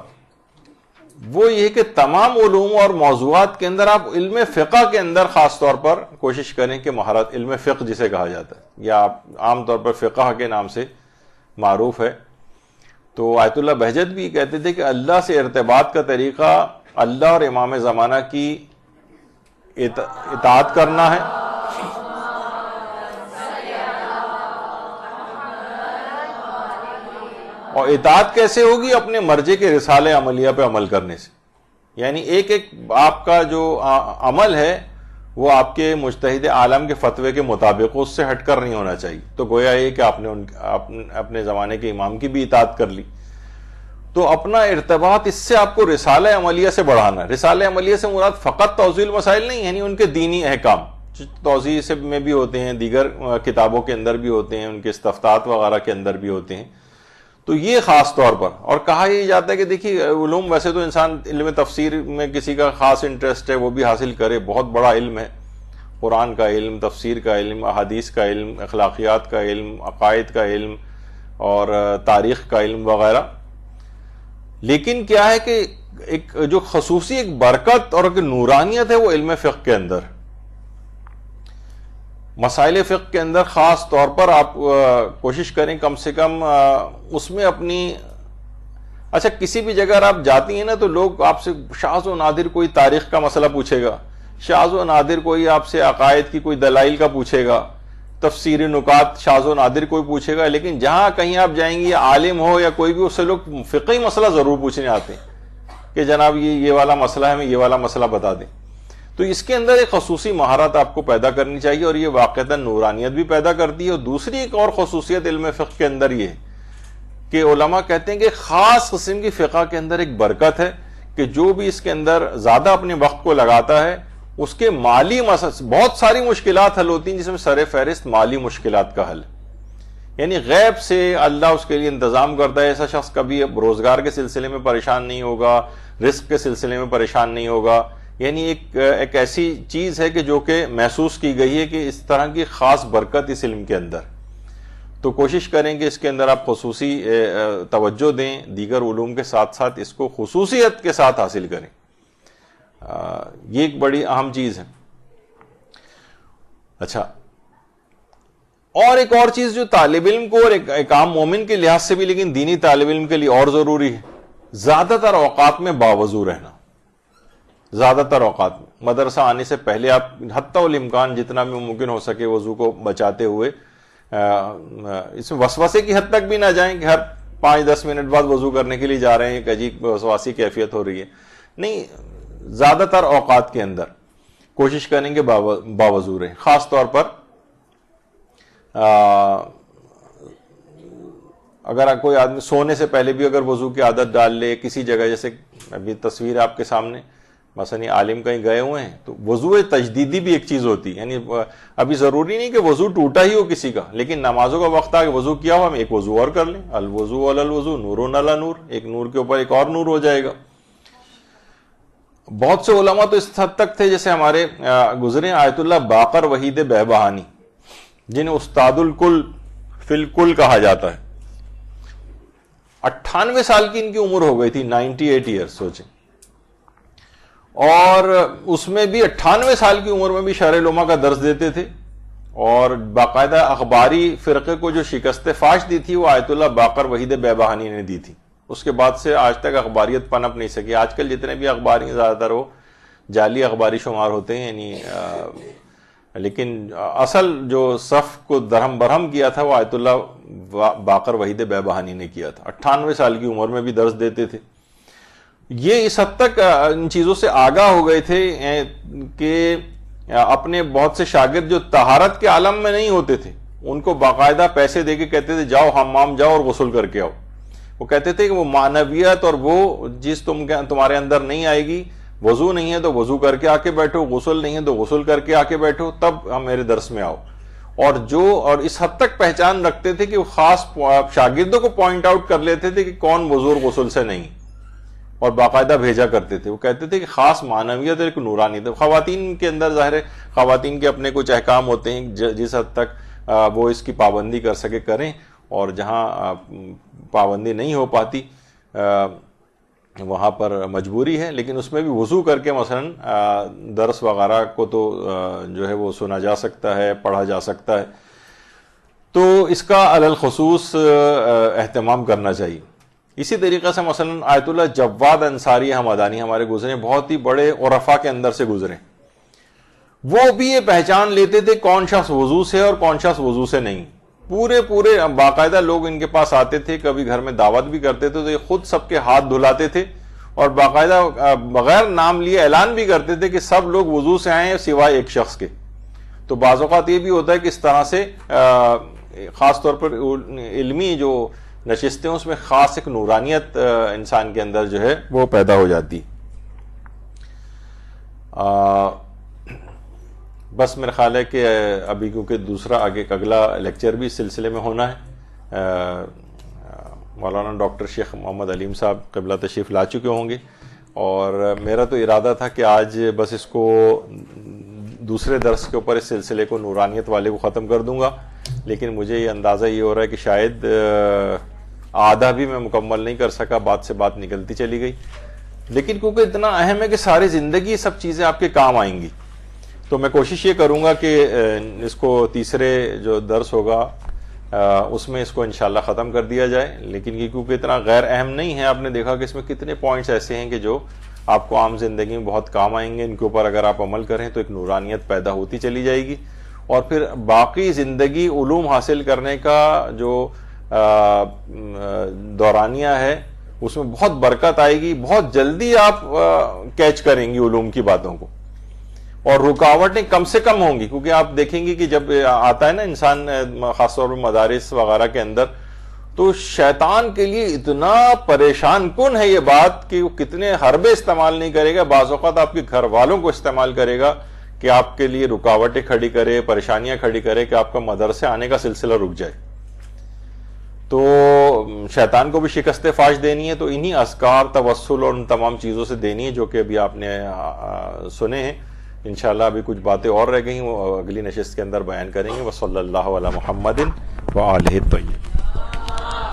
وہ یہ کہ تمام علوم اور موضوعات کے اندر آپ علم فقہ کے اندر خاص طور پر کوشش کریں کہ مہارت، علم فقہ جسے کہا جاتا ہے یا عام طور پر فقہ کے نام سے معروف ہے. تو آیت اللہ بہجت بھی کہتے تھے کہ اللہ سے ارتباط کا طریقہ اللہ اور امام زمانہ کی اطاعت کرنا ہے، اور اطاعت کیسے ہوگی؟ اپنے مرجع کے رسالہ عملیہ پہ عمل کرنے سے. یعنی ایک آپ کا جو عمل ہے وہ آپ کے مجتہد عالم کے فتوے کے مطابق، اس سے ہٹ کر نہیں ہونا چاہیے. تو گویا یہ کہ آپ نے اپنے زمانے کے امام کی بھی اطاعت کر لی. تو اپنا ارتباط اس سے آپ کو رسالہ عملیہ سے بڑھانا. رسالہ عملیہ سے مراد فقط توضیح المسائل نہیں، یعنی ان کے دینی احکام توضیح سے میں بھی ہوتے ہیں، دیگر کتابوں کے اندر بھی ہوتے ہیں، ان کے استفتاحات وغیرہ کے اندر بھی ہوتے ہیں. تو یہ خاص طور پر. اور کہا یہ جاتا ہے کہ دیکھیے علوم ویسے تو انسان علم تفسیر میں کسی کا خاص انٹرسٹ ہے وہ بھی حاصل کرے، بہت بڑا علم ہے، قرآن کا علم، تفسیر کا علم، احادیث کا علم، اخلاقیات کا علم، عقائد کا علم اور تاریخ کا علم وغیرہ. لیکن کیا ہے کہ ایک جو خصوصی ایک برکت اور ایک نورانیت ہے وہ علم فقہ کے اندر. مسائل فقہ کے اندر خاص طور پر آپ کوشش کریں کم سے کم اس میں اپنی. اچھا، کسی بھی جگہ آپ جاتی ہیں نا تو لوگ آپ سے شاذ و نادر کوئی تاریخ کا مسئلہ پوچھے گا، شاذ و نادر کوئی آپ سے عقائد کی کوئی دلائل کا پوچھے گا، تفسیری نکات شاذ و نادر کوئی پوچھے گا. لیکن جہاں کہیں آپ جائیں گے، یا عالم ہو یا کوئی بھی، اس سے لوگ فقہی مسئلہ ضرور پوچھنے آتے ہیں کہ جناب یہ والا مسئلہ ہے، ہمیں یہ والا مسئلہ بتا دیں. تو اس کے اندر ایک خصوصی مہارت آپ کو پیدا کرنی چاہیے، اور یہ واقعتاً نورانیت بھی پیدا کرتی ہے. اور دوسری ایک اور خصوصیت علم فقہ کے اندر یہ ہے کہ علماء کہتے ہیں کہ خاص قسم کی فقہ کے اندر ایک برکت ہے کہ جو بھی اس کے اندر زیادہ اپنے وقت کو لگاتا ہے اس کے مالی بہت ساری مشکلات حل ہوتی ہیں، جس میں سر فہرست مالی مشکلات کا حل. یعنی غیب سے اللہ اس کے لیے انتظام کرتا ہے. ایسا شخص کبھی اب روزگار کے سلسلے میں پریشان نہیں ہوگا، رزق کے سلسلے میں پریشان نہیں ہوگا. یعنی ایک ایسی چیز ہے کہ جو کہ محسوس کی گئی ہے کہ اس طرح کی خاص برکت اس علم کے اندر. تو کوشش کریں کہ اس کے اندر آپ خصوصی توجہ دیں، دیگر علوم کے ساتھ ساتھ اس کو خصوصیت کے ساتھ حاصل کریں. یہ ایک بڑی اہم چیز ہے. اچھا، اور ایک اور چیز جو طالب علم کو اور ایک عام مومن کے لحاظ سے بھی لیکن دینی طالب علم کے لیے اور ضروری ہے، زیادہ تر اوقات میں باوضو رہنا. زیادہ تر اوقات میں مدرسہ آنے سے پہلے آپ حتی الامکان جتنا بھی ممکن ہو سکے وضو کو بچاتے ہوئے، اس میں وسوسے کی حد تک بھی نہ جائیں کہ ہر 5-10 منٹ بعد وضو کرنے کے لیے جا رہے ہیں، ایک عجیب وسواسی کیفیت ہو رہی ہے. نہیں، زیادہ تر اوقات کے اندر کوشش کریں کہ باوضو رہیں. خاص طور پر اگر کوئی آدمی سونے سے پہلے بھی اگر وضو کی عادت ڈال لے کسی جگہ، جیسے ابھی تصویر آپ کے سامنے، مثلا عالم کہیں گئے ہوئے ہیں تو وضو تجدیدی بھی ایک چیز ہوتی ہے. یعنی ابھی ضروری نہیں کہ وضو ٹوٹا ہی ہو کسی کا، لیکن نمازوں کا وقت آ کے وضو کیا ہو، ہم ایک وضو اور کر لیں. الوضو علی الوضو نور علی نور، ایک نور کے اوپر ایک اور نور ہو جائے گا. بہت سے علماء تو اس حد تک تھے، جیسے ہمارے گزرے آیت اللہ باقر وحید بہبہانی، جنہیں استاد الکل فی الکل کہا جاتا ہے. 98 سال کی ان کی عمر ہو گئی تھی، 98 ایئرس. سوچیں اور اس میں بھی 98 سال کی عمر میں بھی شرح العلوم کا درس دیتے تھے، اور باقاعدہ اخباری فرقے کو جو شکست فاش دی تھی وہ آیت اللہ باقر وحید بیبہانی نے دی تھی. اس کے بعد سے آج تک اخباریت پنپ نہیں سکی. آج کل جتنے بھی اخباری زیادہ تر وہ جعلی اخباری شمار ہوتے ہیں، یعنی لیکن اصل جو صف کو درہم برہم کیا تھا وہ آیت اللہ باقر وحید بیبہانی نے کیا تھا. 98 سال کی عمر میں بھی درس دیتے تھے. یہ اس حد تک ان چیزوں سے آگاہ ہو گئے تھے کہ اپنے بہت سے شاگرد جو طہارت کے عالم میں نہیں ہوتے تھے ان کو باقاعدہ پیسے دے کے کہتے تھے جاؤ حمام جاؤ اور غسل کر کے آؤ. وہ کہتے تھے کہ وہ معنویت اور وہ جس تمہارے اندر نہیں آئے گی، وضو نہیں ہے تو وضو کر کے آ کے بیٹھو، غسل نہیں ہے تو غسل کر کے آ کے بیٹھو، تب ہم میرے درس میں آؤ. اور اس حد تک پہچان رکھتے تھے کہ وہ خاص شاگردوں کو پوائنٹ آؤٹ کر لیتے تھے کہ کون وضو اور غسل سے نہیں، اور باقاعدہ بھیجا کرتے تھے. وہ کہتے تھے کہ خاص معنویت اور ایک نورانیت. خواتین کے اندر ظاہر ہے خواتین کے اپنے کچھ احکام ہوتے ہیں، جس حد تک وہ اس کی پابندی کر سکے کریں، اور جہاں پابندی نہیں ہو پاتی وہاں پر مجبوری ہے. لیکن اس میں بھی وضو کر کے مثلا درس وغیرہ کو تو جو ہے وہ سنا جا سکتا ہے، پڑھا جا سکتا ہے. تو اس کا علی الخصوص اہتمام کرنا چاہیے. اسی طریقے سے مثلا آیت اللہ جواد انصاری ہمدانی ہمارے گزرے، بہت ہی بڑے عرفا کے اندر سے گزرے. وہ بھی یہ پہچان لیتے تھے کون شخص وضو سے اور کون شخص وضو سے نہیں. پورے باقاعدہ لوگ ان کے پاس آتے تھے، کبھی گھر میں دعوت بھی کرتے تھے تو یہ خود سب کے ہاتھ دھلاتے تھے، اور باقاعدہ بغیر نام لیے اعلان بھی کرتے تھے کہ سب لوگ وضو سے آئیں سوائے ایک شخص کے. تو بعض اوقات یہ بھی ہوتا ہے کہ اس طرح سے خاص طور پر علمی جو نشستیں اس میں خاص ایک نورانیت انسان کے اندر جو ہے وہ پیدا ہو جاتی. بس میرا خیال ہے کہ ابھی کیونکہ دوسرا آگے اگلا لیکچر بھی اس سلسلے میں ہونا ہے. مولانا ڈاکٹر شیخ محمد علیم صاحب قبلہ تشریف لا چکے ہوں گے، اور میرا تو ارادہ تھا کہ آج بس اس کو دوسرے درس کے اوپر اس سلسلے کو نورانیت والے کو ختم کر دوں گا. لیکن مجھے یہ اندازہ یہ ہو رہا ہے کہ شاید آدھا بھی میں مکمل نہیں کر سکا، بات سے بات نکلتی چلی گئی. لیکن کیونکہ اتنا اہم ہے کہ ساری زندگی یہ سب چیزیں آپ کے کام آئیں گی، تو میں کوشش یہ کروں گا کہ اس کو تیسرے جو درس ہوگا اس میں اس کو انشاءاللہ ختم کر دیا جائے. لیکن یہ کیونکہ اتنا غیر اہم نہیں ہے، آپ نے دیکھا کہ اس میں کتنے پوائنٹس ایسے ہیں کہ جو آپ کو عام زندگی میں بہت کام آئیں گے. ان کے اوپر اگر آپ عمل کریں تو ایک نورانیت پیدا ہوتی چلی جائے گی، اور پھر باقی زندگی علوم حاصل کرنے کا جو دورانیہ ہے اس میں بہت برکت آئے گی. بہت جلدی آپ کیچ کریں گی علوم کی باتوں کو، اور رکاوٹیں کم سے کم ہوں گی. کیونکہ آپ دیکھیں گے کہ جب آتا ہے نا انسان خاص طور پر مدارس وغیرہ کے اندر، تو شیطان کے لیے اتنا پریشان کن ہے یہ بات کہ وہ کتنے حربے استعمال نہیں کرے گا. بعض اوقات آپ کے گھر والوں کو استعمال کرے گا کہ آپ کے لیے رکاوٹیں کھڑی کرے، پریشانیاں کھڑی کرے کہ آپ کا مدرسے آنے کا سلسلہ رک جائے. تو شیطان کو بھی شکست فاش دینی ہے تو انہی اذکار، توسل اور ان تمام چیزوں سے دینی ہے جو کہ ابھی آپ نے سنے ہیں. انشاءاللہ ابھی کچھ باتیں اور رہ گئی، وہ اگلی نشست کے اندر بیان کریں گے. وصلی اللہ علی محمد وآلہ الطیبین.